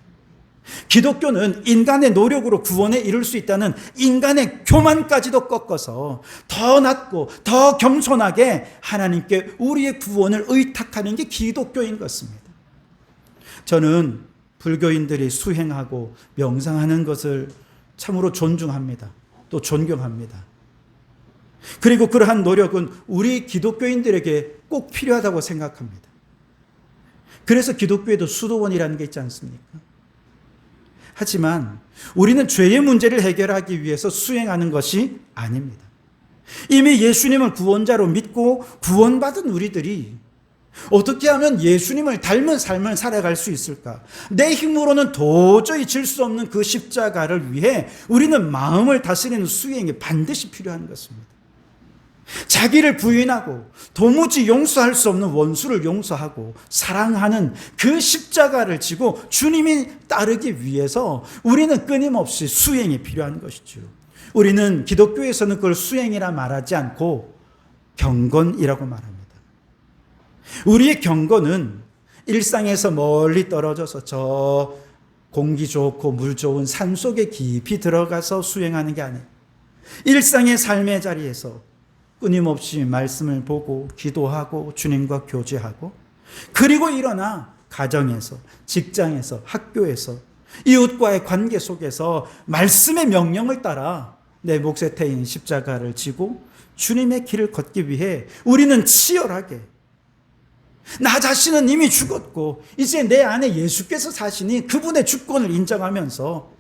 기독교는 인간의 노력으로 구원에 이룰 수 있다는 인간의 교만까지도 꺾어서 더 낮고 더 겸손하게 하나님께 우리의 구원을 의탁하는 게 기독교인 것입니다. 저는 불교인들이 수행하고 명상하는 것을 참으로 존중합니다. 또 존경합니다. 그리고 그러한 노력은 우리 기독교인들에게 꼭 필요하다고 생각합니다. 그래서 기독교에도 수도원이라는 게 있지 않습니까? 하지만 우리는 죄의 문제를 해결하기 위해서 수행하는 것이 아닙니다. 이미 예수님을 구원자로 믿고 구원받은 우리들이 어떻게 하면 예수님을 닮은 삶을 살아갈 수 있을까? 내 힘으로는 도저히 질 수 없는 그 십자가를 위해 우리는 마음을 다스리는 수행이 반드시 필요한 것입니다. 자기를 부인하고 도무지 용서할 수 없는 원수를 용서하고 사랑하는 그 십자가를 지고 주님이 따르기 위해서 우리는 끊임없이 수행이 필요한 것이죠. 우리는 기독교에서는 그걸 수행이라 말하지 않고 경건이라고 말합니다. 우리의 경건은 일상에서 멀리 떨어져서 저 공기 좋고 물 좋은 산 속에 깊이 들어가서 수행하는 게 아니에요. 일상의 삶의 자리에서 끊임없이 말씀을 보고 기도하고 주님과 교제하고 그리고 일어나 가정에서 직장에서 학교에서 이웃과의 관계 속에서 말씀의 명령을 따라 내 몫에 태인 십자가를 지고 주님의 길을 걷기 위해 우리는 치열하게 나 자신은 이미 죽었고 이제 내 안에 예수께서 사시니 그분의 주권을 인정하면서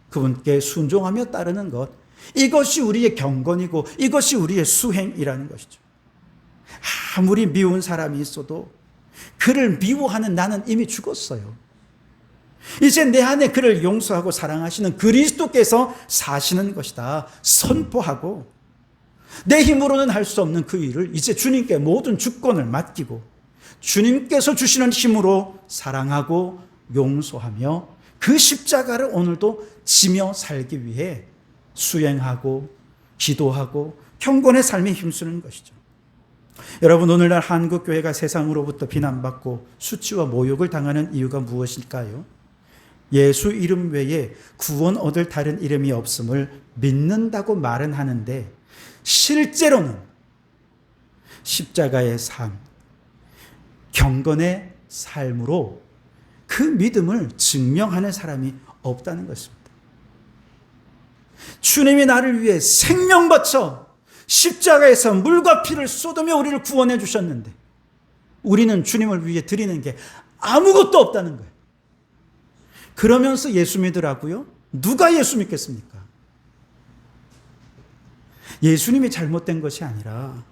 그분께 순종하며 따르는 것, 이것이 우리의 경건이고 이것이 우리의 수행이라는 것이죠. 아무리 미운 사람이 있어도 그를 미워하는 나는 이미 죽었어요. 이제 내 안에 그를 용서하고 사랑하시는 그리스도께서 사시는 것이다 선포하고 내 힘으로는 할 수 없는 그 일을 이제 주님께 모든 주권을 맡기고 주님께서 주시는 힘으로 사랑하고 용서하며 그 십자가를 오늘도 지며 살기 위해 수행하고 기도하고 경건의 삶에 힘쓰는 것이죠. 여러분, 오늘날 한국교회가 세상으로부터 비난받고 수치와 모욕을 당하는 이유가 무엇일까요? 예수 이름 외에 구원 얻을 다른 이름이 없음을 믿는다고 말은 하는데 실제로는 십자가의 삶, 경건의 삶으로 그 믿음을 증명하는 사람이 없다는 것입니다. 주님이 나를 위해 생명 바쳐 십자가에서 물과 피를 쏟으며 우리를 구원해 주셨는데 우리는 주님을 위해 드리는 게 아무것도 없다는 거예요. 그러면서 예수 믿으라고요? 누가 예수 믿겠습니까? 예수님이 잘못된 것이 아니라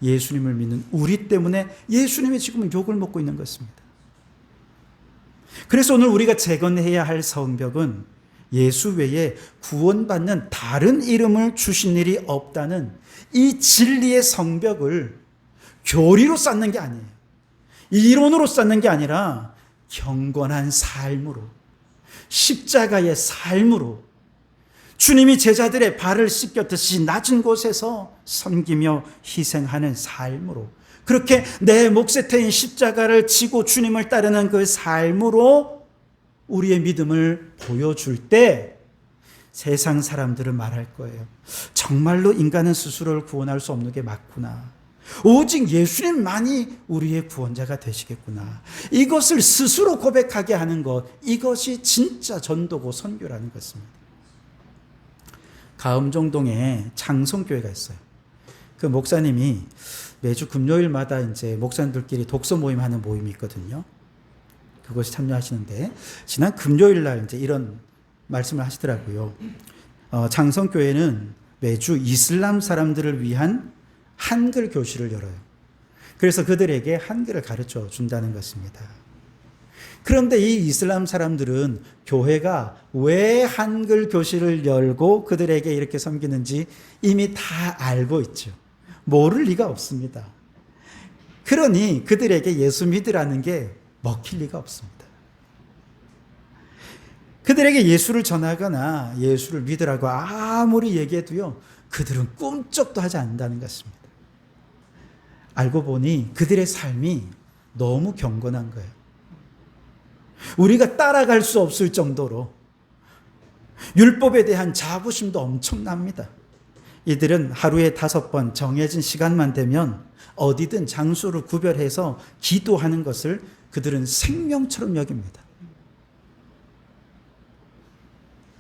예수님을 믿는 우리 때문에 예수님이 지금 욕을 먹고 있는 것입니다. 그래서 오늘 우리가 재건해야 할 성벽은 예수 외에 구원받는 다른 이름을 주신 일이 없다는 이 진리의 성벽을 교리로 쌓는 게 아니에요. 이론으로 쌓는 게 아니라 경건한 삶으로, 십자가의 삶으로 주님이 제자들의 발을 씻겼듯이 낮은 곳에서 섬기며 희생하는 삶으로 그렇게 내 몫에 태인 십자가를 지고 주님을 따르는 그 삶으로 우리의 믿음을 보여줄 때 세상 사람들은 말할 거예요. 정말로 인간은 스스로를 구원할 수 없는 게 맞구나. 오직 예수님만이 우리의 구원자가 되시겠구나. 이것을 스스로 고백하게 하는 것, 이것이 진짜 전도고 선교라는 것입니다. 가음정동에 창성교회가 있어요. 그 목사님이 매주 금요일마다 이제 목사님들끼리 독서 모임하는 모임이 있거든요. 그것이 참여하시는데 지난 금요일 날 이제 이런 말씀을 하시더라고요. 창성교회는 매주 이슬람 사람들을 위한 한글 교실을 열어요. 그래서 그들에게 한글을 가르쳐 준다는 것입니다. 그런데 이 이슬람 사람들은 교회가 왜 한글 교실을 열고 그들에게 이렇게 섬기는지 이미 다 알고 있죠. 모를 리가 없습니다. 그러니 그들에게 예수 믿으라는 게 먹힐 리가 없습니다. 그들에게 예수를 전하거나 예수를 믿으라고 아무리 얘기해도요, 그들은 꿈쩍도 하지 않는다는 것입니다. 알고 보니 그들의 삶이 너무 경건한 거예요. 우리가 따라갈 수 없을 정도로 율법에 대한 자부심도 엄청납니다. 이들은 하루에 5번 정해진 시간만 되면 어디든 장소를 구별해서 기도하는 것을 그들은 생명처럼 여깁니다.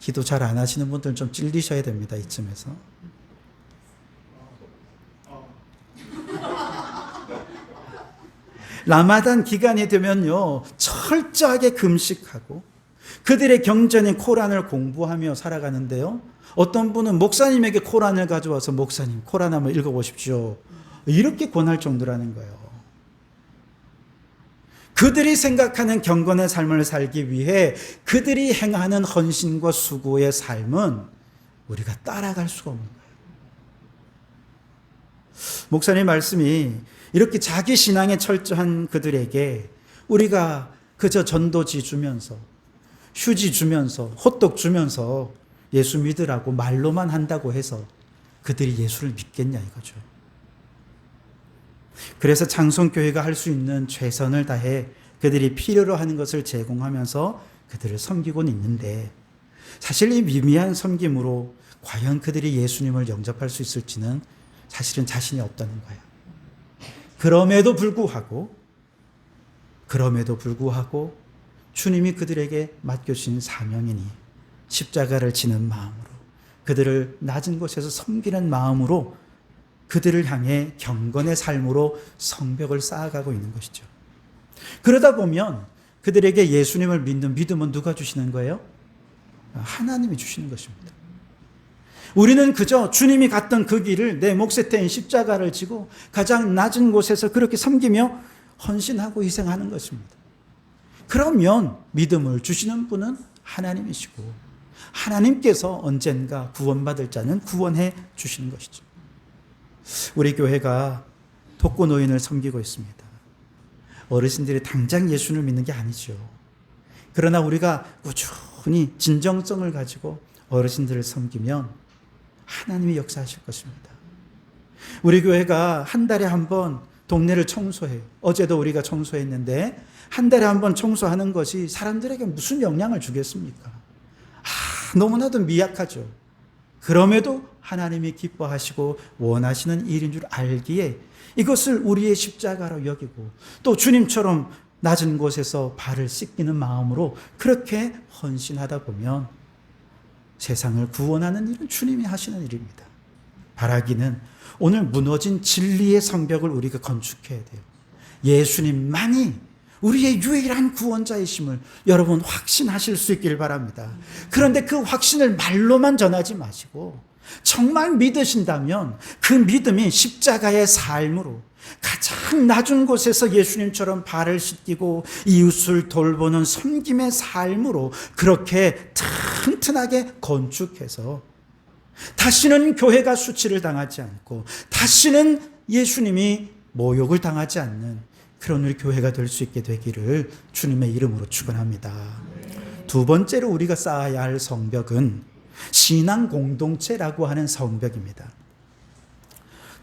기도 잘 안 하시는 분들은 좀 찔리셔야 됩니다. 이쯤에서. 라마단 기간이 되면요, 철저하게 금식하고 그들의 경전인 코란을 공부하며 살아가는데요. 어떤 분은 목사님에게 코란을 가져와서 목사님 코란 한번 읽어보십시오, 이렇게 권할 정도라는 거예요. 그들이 생각하는 경건의 삶을 살기 위해 그들이 행하는 헌신과 수고의 삶은 우리가 따라갈 수가 없는 거예요. 목사님 말씀이 이렇게 자기 신앙에 철저한 그들에게 우리가 그저 전도지 주면서 휴지 주면서 호떡 주면서 예수 믿으라고 말로만 한다고 해서 그들이 예수를 믿겠냐 이거죠. 그래서 장성교회가 할 수 있는 최선을 다해 그들이 필요로 하는 것을 제공하면서 그들을 섬기고는 있는데, 사실 이 미미한 섬김으로 과연 그들이 예수님을 영접할 수 있을지는 사실은 자신이 없다는 거예요. 그럼에도 불구하고 주님이 그들에게 맡겨주신 사명이니 십자가를 지는 마음으로, 그들을 낮은 곳에서 섬기는 마음으로 그들을 향해 경건의 삶으로 성벽을 쌓아가고 있는 것이죠. 그러다 보면 그들에게 예수님을 믿는 믿음은 누가 주시는 거예요? 하나님이 주시는 것입니다. 우리는 그저 주님이 갔던 그 길을 내 몫에 떼인 십자가를 지고 가장 낮은 곳에서 그렇게 섬기며 헌신하고 희생하는 것입니다. 그러면 믿음을 주시는 분은 하나님이시고 하나님께서 언젠가 구원받을 자는 구원해 주시는 것이죠. 우리 교회가 독거노인을 섬기고 있습니다. 어르신들이 당장 예수를 믿는 게 아니죠. 그러나 우리가 꾸준히 진정성을 가지고 어르신들을 섬기면 하나님이 역사하실 것입니다. 우리 교회가 한 달에 한 번 동네를 청소해요. 어제도 우리가 청소했는데 한 달에 한 번 청소하는 것이 사람들에게 무슨 영향을 주겠습니까? 너무나도 미약하죠. 그럼에도 하나님이 기뻐하시고 원하시는 일인 줄 알기에 이것을 우리의 십자가로 여기고 또 주님처럼 낮은 곳에서 발을 씻기는 마음으로 그렇게 헌신하다 보면 세상을 구원하는 일은 주님이 하시는 일입니다. 바라기는 오늘 무너진 진리의 성벽을 우리가 건축해야 돼요. 예수님만이 우리의 유일한 구원자이심을 여러분 확신하실 수 있기를 바랍니다. 그런데 그 확신을 말로만 전하지 마시고 정말 믿으신다면 그 믿음이 십자가의 삶으로 가장 낮은 곳에서 예수님처럼 발을 씻기고 이웃을 돌보는 섬김의 삶으로 그렇게 튼튼하게 건축해서 다시는 교회가 수치를 당하지 않고 다시는 예수님이 모욕을 당하지 않는 그런 우리 교회가 될 수 있게 되기를 주님의 이름으로 축원합니다. 두 번째로 우리가 쌓아야 할 성벽은 신앙 공동체라고 하는 성벽입니다.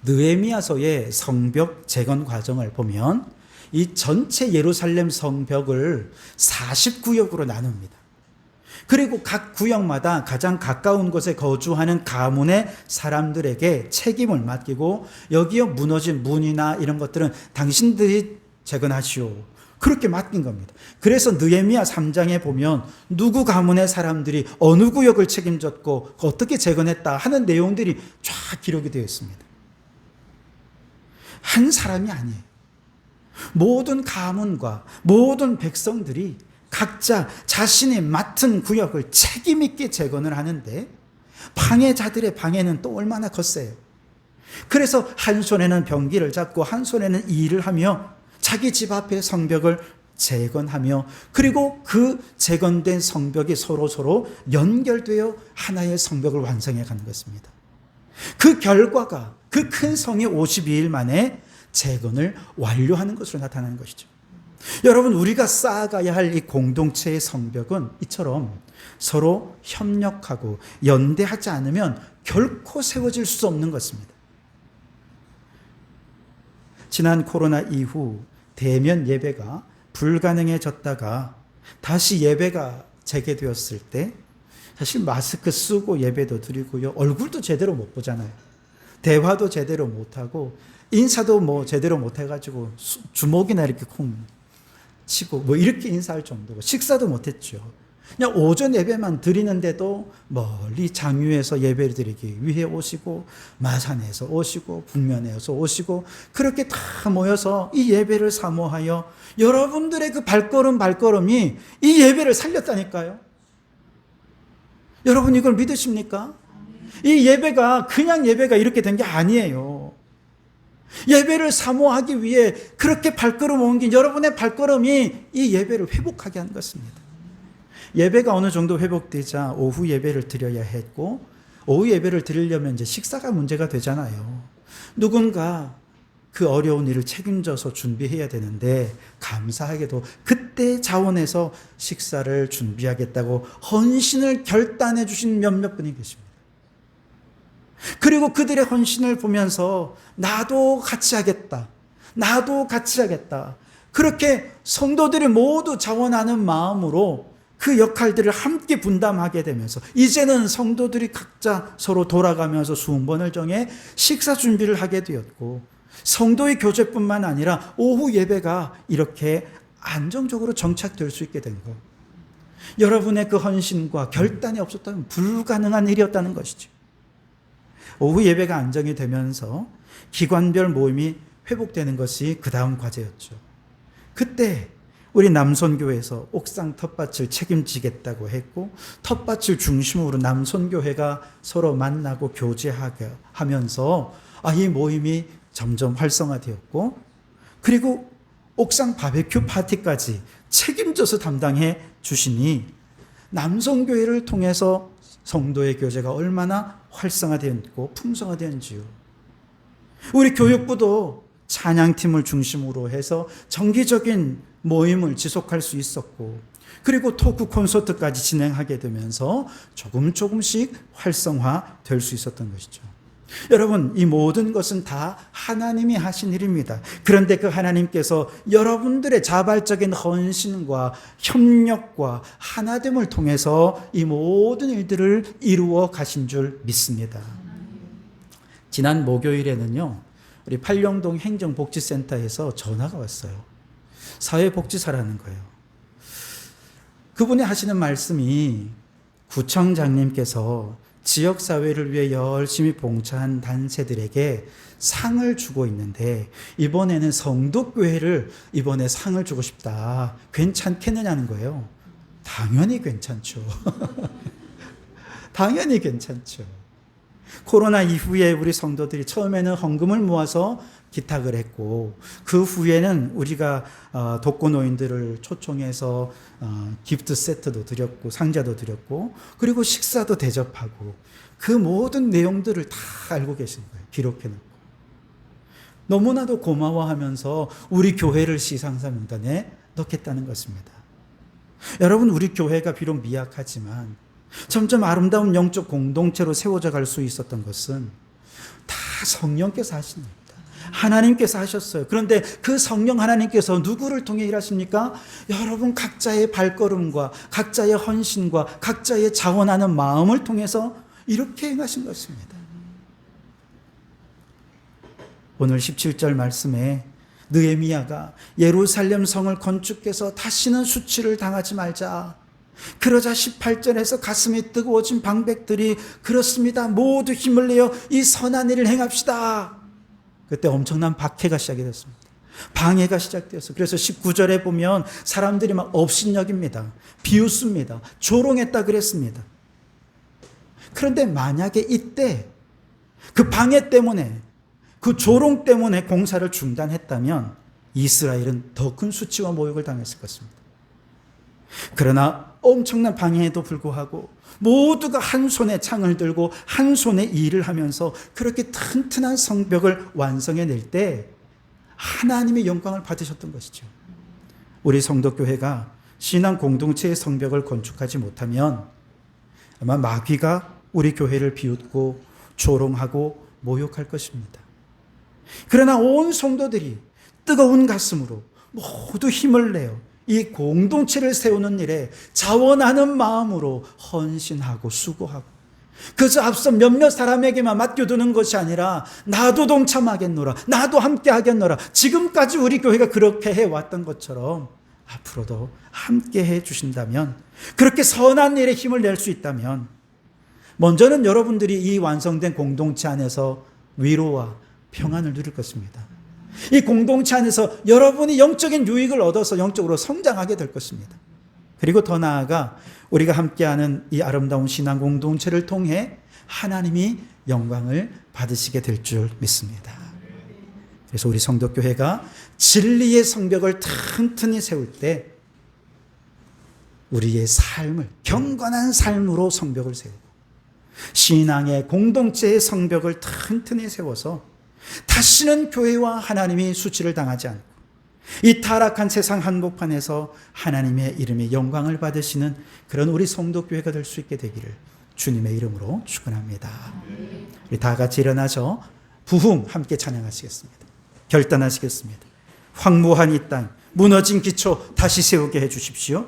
느헤미야서의 성벽 재건 과정을 보면 이 전체 예루살렘 성벽을 40구역으로 나눕니다. 그리고 각 구역마다 가장 가까운 곳에 거주하는 가문의 사람들에게 책임을 맡기고 여기에 무너진 문이나 이런 것들은 당신들이 재건하시오, 그렇게 맡긴 겁니다. 그래서 느헤미야 3장에 보면 누구 가문의 사람들이 어느 구역을 책임졌고 어떻게 재건했다 하는 내용들이 쫙 기록이 되어 있습니다. 한 사람이 아니에요. 모든 가문과 모든 백성들이 각자 자신이 맡은 구역을 책임 있게 재건을 하는데 방해자들의 방해는 또 얼마나 컸어요. 그래서 한 손에는 병기를 잡고 한 손에는 일을 하며 자기 집 앞에 성벽을 재건하며 그리고 그 재건된 성벽이 서로 연결되어 하나의 성벽을 완성해 가는 것입니다. 그 결과가 그 큰 성이 52일 만에 재건을 완료하는 것으로 나타나는 것이죠. 여러분, 우리가 쌓아가야 할 이 공동체의 성벽은 이처럼 서로 협력하고 연대하지 않으면 결코 세워질 수 없는 것입니다. 지난 코로나 이후 대면 예배가 불가능해졌다가 다시 예배가 재개되었을 때 사실 마스크 쓰고 예배도 드리고요, 얼굴도 제대로 못 보잖아요. 대화도 제대로 못하고 인사도 뭐 제대로 못해가지고 주먹이나 이렇게 콩 치고 뭐 이렇게 인사할 정도고 식사도 못했죠. 그냥 오전 예배만 드리는데도 멀리 장유에서 예배를 드리기 위해 오시고, 마산에서 오시고, 북면에서 오시고, 그렇게 다 모여서 이 예배를 사모하여 여러분들의 그 발걸음이 이 예배를 살렸다니까요. 여러분 이걸 믿으십니까? 이 예배가 그냥 예배가 이렇게 된 게 아니에요. 예배를 사모하기 위해 그렇게 발걸음 옮긴 여러분의 발걸음이 이 예배를 회복하게 한 것입니다. 예배가 어느 정도 회복되자 오후 예배를 드려야 했고, 오후 예배를 드리려면 이제 식사가 문제가 되잖아요. 누군가 그 어려운 일을 책임져서 준비해야 되는데, 감사하게도 그때 자원해서 식사를 준비하겠다고 헌신을 결단해 주신 몇몇 분이 계십니다. 그리고 그들의 헌신을 보면서 나도 같이 하겠다. 나도 같이 하겠다. 그렇게 성도들이 모두 자원하는 마음으로 그 역할들을 함께 분담하게 되면서 이제는 성도들이 각자 서로 돌아가면서 수음번을 정해 식사 준비를 하게 되었고, 성도의 교제뿐만 아니라 오후 예배가 이렇게 안정적으로 정착될 수 있게 된 것. 여러분의 그 헌신과 결단이 없었다면 불가능한 일이었다는 것이죠. 오후 예배가 안정이 되면서 기관별 모임이 회복되는 것이 그 다음 과제였죠. 그때 우리 남선교회에서 옥상 텃밭을 책임지겠다고 했고, 텃밭을 중심으로 남선교회가 서로 만나고 교제하게 하면서 이 모임이 점점 활성화되었고, 그리고 옥상 바베큐 파티까지 책임져서 담당해 주시니 남성교회를 통해서 성도의 교제가 얼마나 활성화되었고 풍성화되었는지요. 우리 교육부도 찬양팀을 중심으로 해서 정기적인 모임을 지속할 수 있었고, 그리고 토크 콘서트까지 진행하게 되면서 조금씩 활성화될 수 있었던 것이죠. 여러분, 이 모든 것은 다 하나님이 하신 일입니다. 그런데 그 하나님께서 여러분들의 자발적인 헌신과 협력과 하나됨을 통해서 이 모든 일들을 이루어 가신 줄 믿습니다. 지난 목요일에는요, 우리 팔령동 행정복지센터에서 전화가 왔어요. 사회복지사라는 거예요. 그분이 하시는 말씀이 구청장님께서 지역사회를 위해 열심히 봉사한 단체들에게 상을 주고 있는데, 이번에는 성도교회를 이번에 상을 주고 싶다. 괜찮겠느냐는 거예요. 당연히 괜찮죠. 당연히 괜찮죠. 코로나 이후에 우리 성도들이 처음에는 헌금을 모아서 기탁을 했고, 그 후에는 우리가 독거노인들을 초청해서 기프트 세트도 드렸고 상자도 드렸고, 그리고 식사도 대접하고, 그 모든 내용들을 다 알고 계신 거예요. 기록해놓고 너무나도 고마워하면서 우리 교회를 시상사 명단에 넣겠다는 것입니다. 여러분, 우리 교회가 비록 미약하지만 점점 아름다운 영적 공동체로 세워져 갈 수 있었던 것은 다 성령께서 하신 일입니다. 하나님께서 하셨어요. 그런데 그 성령 하나님께서 누구를 통해 일하십니까? 여러분 각자의 발걸음과 각자의 헌신과 각자의 자원하는 마음을 통해서 이렇게 행하신 것입니다. 오늘 17절 말씀에 느헤미야가 예루살렘 성을 건축해서 다시는 수치를 당하지 말자. 그러자 18절에서 가슴이 뜨거워진 방백들이 그렇습니다. 모두 힘을 내어 이 선한 일을 행합시다. 그때 엄청난 박해가 시작이 됐습니다. 방해가 시작되었어요. 그래서 19절에 보면 사람들이 막 업신여깁니다. 비웃습니다. 조롱했다 그랬습니다. 그런데 만약에 이때 그 방해 때문에, 그 조롱 때문에 공사를 중단했다면 이스라엘은 더 큰 수치와 모욕을 당했을 것입니다. 그러나 엄청난 방해에도 불구하고 모두가 한 손에 창을 들고 한 손에 일을 하면서 그렇게 튼튼한 성벽을 완성해낼 때 하나님의 영광을 받으셨던 것이죠. 우리 성도교회가 신앙 공동체의 성벽을 건축하지 못하면 아마 마귀가 우리 교회를 비웃고 조롱하고 모욕할 것입니다. 그러나 온 성도들이 뜨거운 가슴으로 모두 힘을 내어 이 공동체를 세우는 일에 자원하는 마음으로 헌신하고 수고하고, 그저 앞서 몇몇 사람에게만 맡겨두는 것이 아니라 나도 동참하겠노라, 나도 함께 하겠노라, 지금까지 우리 교회가 그렇게 해왔던 것처럼 앞으로도 함께 해 주신다면, 그렇게 선한 일에 힘을 낼 수 있다면, 먼저는 여러분들이 이 완성된 공동체 안에서 위로와 평안을 누릴 것입니다. 이 공동체 안에서 여러분이 영적인 유익을 얻어서 영적으로 성장하게 될 것입니다. 그리고 더 나아가 우리가 함께하는 이 아름다운 신앙 공동체를 통해 하나님이 영광을 받으시게 될 줄 믿습니다. 그래서 우리 성도교회가 진리의 성벽을 튼튼히 세울 때 우리의 삶을 경건한 삶으로 성벽을 세우고 신앙의 공동체의 성벽을 튼튼히 세워서 다시는 교회와 하나님이 수치를 당하지 않고 이 타락한 세상 한복판에서 하나님의 이름의 영광을 받으시는 그런 우리 성도교회가 될 수 있게 되기를 주님의 이름으로 축원합니다. 우리 다 같이 일어나서 부흥 함께 찬양하시겠습니다. 결단하시겠습니다. 황무한 이 땅, 무너진 기초 다시 세우게 해주십시오.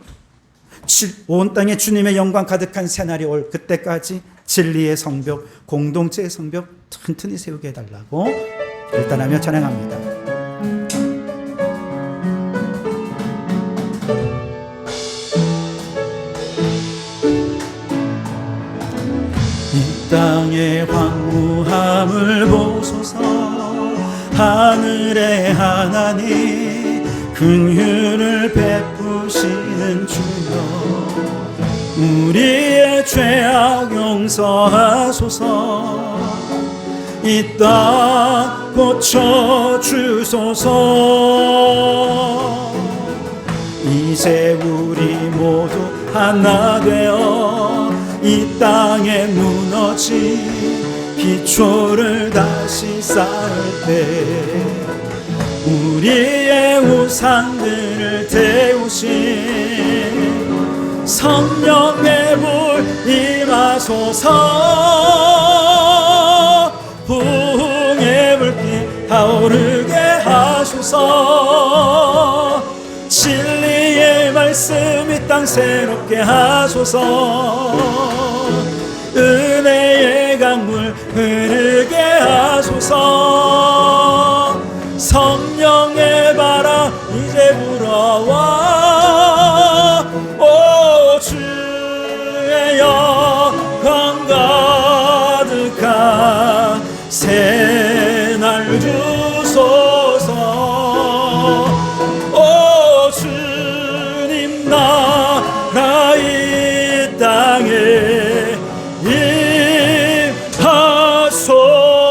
온 땅에 주님의 영광 가득한 새날이 올 그때까지 진리의 성벽, 공동체의 성벽 튼튼히 세우게 해달라고 결단하며 찬양합니다. 이 땅의 황무함을 보소서. 하늘의 하나님 긍휼을 베푸시는 주여, 우리의 죄악 용서하소서. 이 땅 고쳐주소서. 이제 우리 모두 하나 되어 이 땅에 무너진 기초를 다시 쌓을 때 우리의 우상들을 태우신 성령의 불 임하소서. 부흥의 불빛 타오르게 하소서. 진리의 말씀 이 땅 새롭게 하소서. 은혜의 강물 흐르게 하소서. 성령의 바람 이제 불어와. 오 주의 영광 가득한 새날 주소서. 오 주님 나라 이 땅에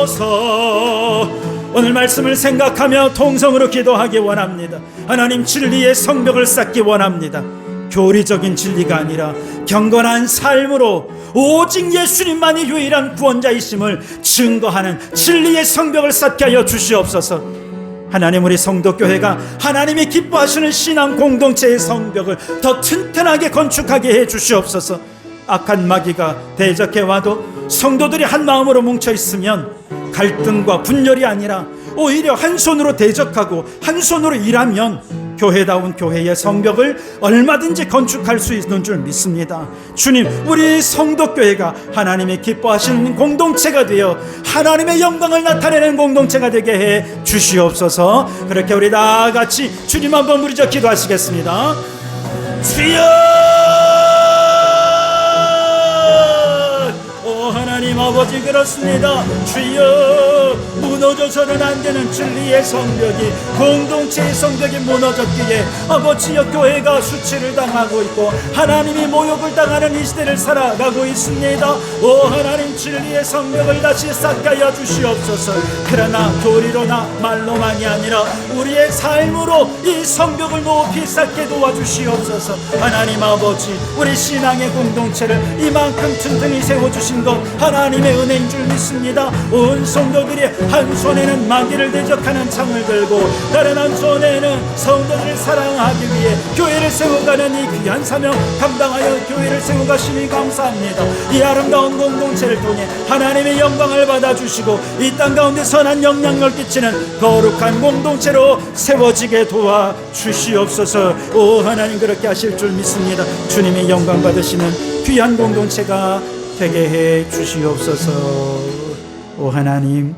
임하소서. 오늘 말씀을 생각하며 통성으로 기도하기 원합니다. 하나님, 진리의 성벽을 쌓기 원합니다. 교리적인 진리가 아니라 경건한 삶으로 오직 예수님만이 유일한 구원자이심을 증거하는 진리의 성벽을 쌓게 하여 주시옵소서. 하나님, 우리 성도교회가 하나님이 기뻐하시는 신앙 공동체의 성벽을 더 튼튼하게 건축하게 해 주시옵소서. 악한 마귀가 대적해 와도 성도들이 한 마음으로 뭉쳐 있으면 갈등과 분열이 아니라 오히려 한 손으로 대적하고 한 손으로 일하면 교회다운 교회의 성벽을 얼마든지 건축할 수 있는 줄 믿습니다. 주님, 우리 성도교회가 하나님이 기뻐하시는 공동체가 되어 하나님의 영광을 나타내는 공동체가 되게 해 주시옵소서. 그렇게 우리 다 같이 주님 한번 부르짖어 기도하시겠습니다. 주여! 하나님 아버지, 그렇습니다. 주여, 무너져서는 안 되는 진리의 성벽이, 공동체의 성벽이 무너졌기에 아버지여, 교회가 수치를 당하고 있고 하나님이 모욕을 당하는 이 시대를 살아가고 있습니다. 오 하나님, 진리의 성벽을 다시 쌓게 하여 주시옵소서. 그러나 교리로나 말로만이 아니라 우리의 삶으로 이 성벽을 높이 쌓게 도와주시옵소서. 하나님 아버지, 우리 신앙의 공동체를 이만큼 튼튼히 세워주신 것 하나님의 은혜인 줄 믿습니다. 온 성도들이 한 손에는 마귀를 대적하는 창을 들고 다른 한 손에는 성도들을 사랑하기 위해 교회를 세워가는 이 귀한 사명 감당하여 교회를 세워가시니 감사합니다. 이 아름다운 공동체를 통해 하나님의 영광을 받아주시고 이 땅 가운데 선한 영향력을 끼치는 거룩한 공동체로 세워지게 도와주시옵소서. 오 하나님, 그렇게 하실 줄 믿습니다. 주님의 영광 받으시는 귀한 공동체가 되게 해 주시옵소서. 오 하나님,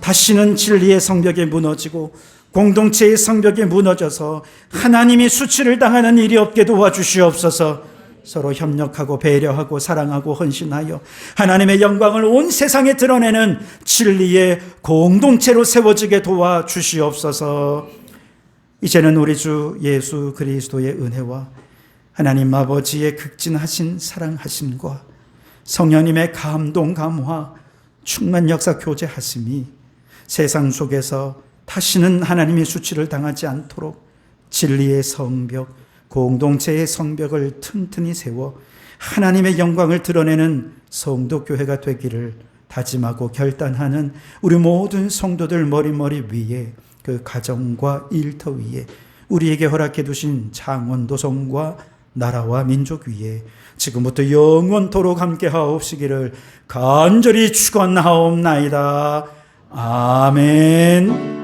다시는 진리의 성벽이 무너지고 공동체의 성벽이 무너져서 하나님이 수치를 당하는 일이 없게 도와주시옵소서. 서로 협력하고 배려하고 사랑하고 헌신하여 하나님의 영광을 온 세상에 드러내는 진리의 공동체로 세워지게 도와주시옵소서. 이제는 우리 주 예수 그리스도의 은혜와 하나님 아버지의 극진하신 사랑하심과 성령님의 감동 감화 충만 역사 교제하심이 세상 속에서 다시는 하나님의 수치를 당하지 않도록 진리의 성벽, 공동체의 성벽을 튼튼히 세워 하나님의 영광을 드러내는 성도교회가 되기를 다짐하고 결단하는 우리 모든 성도들 머리머리 위에, 그 가정과 일터 위에, 우리에게 허락해 두신 창원도성과 나라와 민족 위에 지금부터 영원토록 함께 하옵시기를 간절히 축원하옵나이다. 아멘.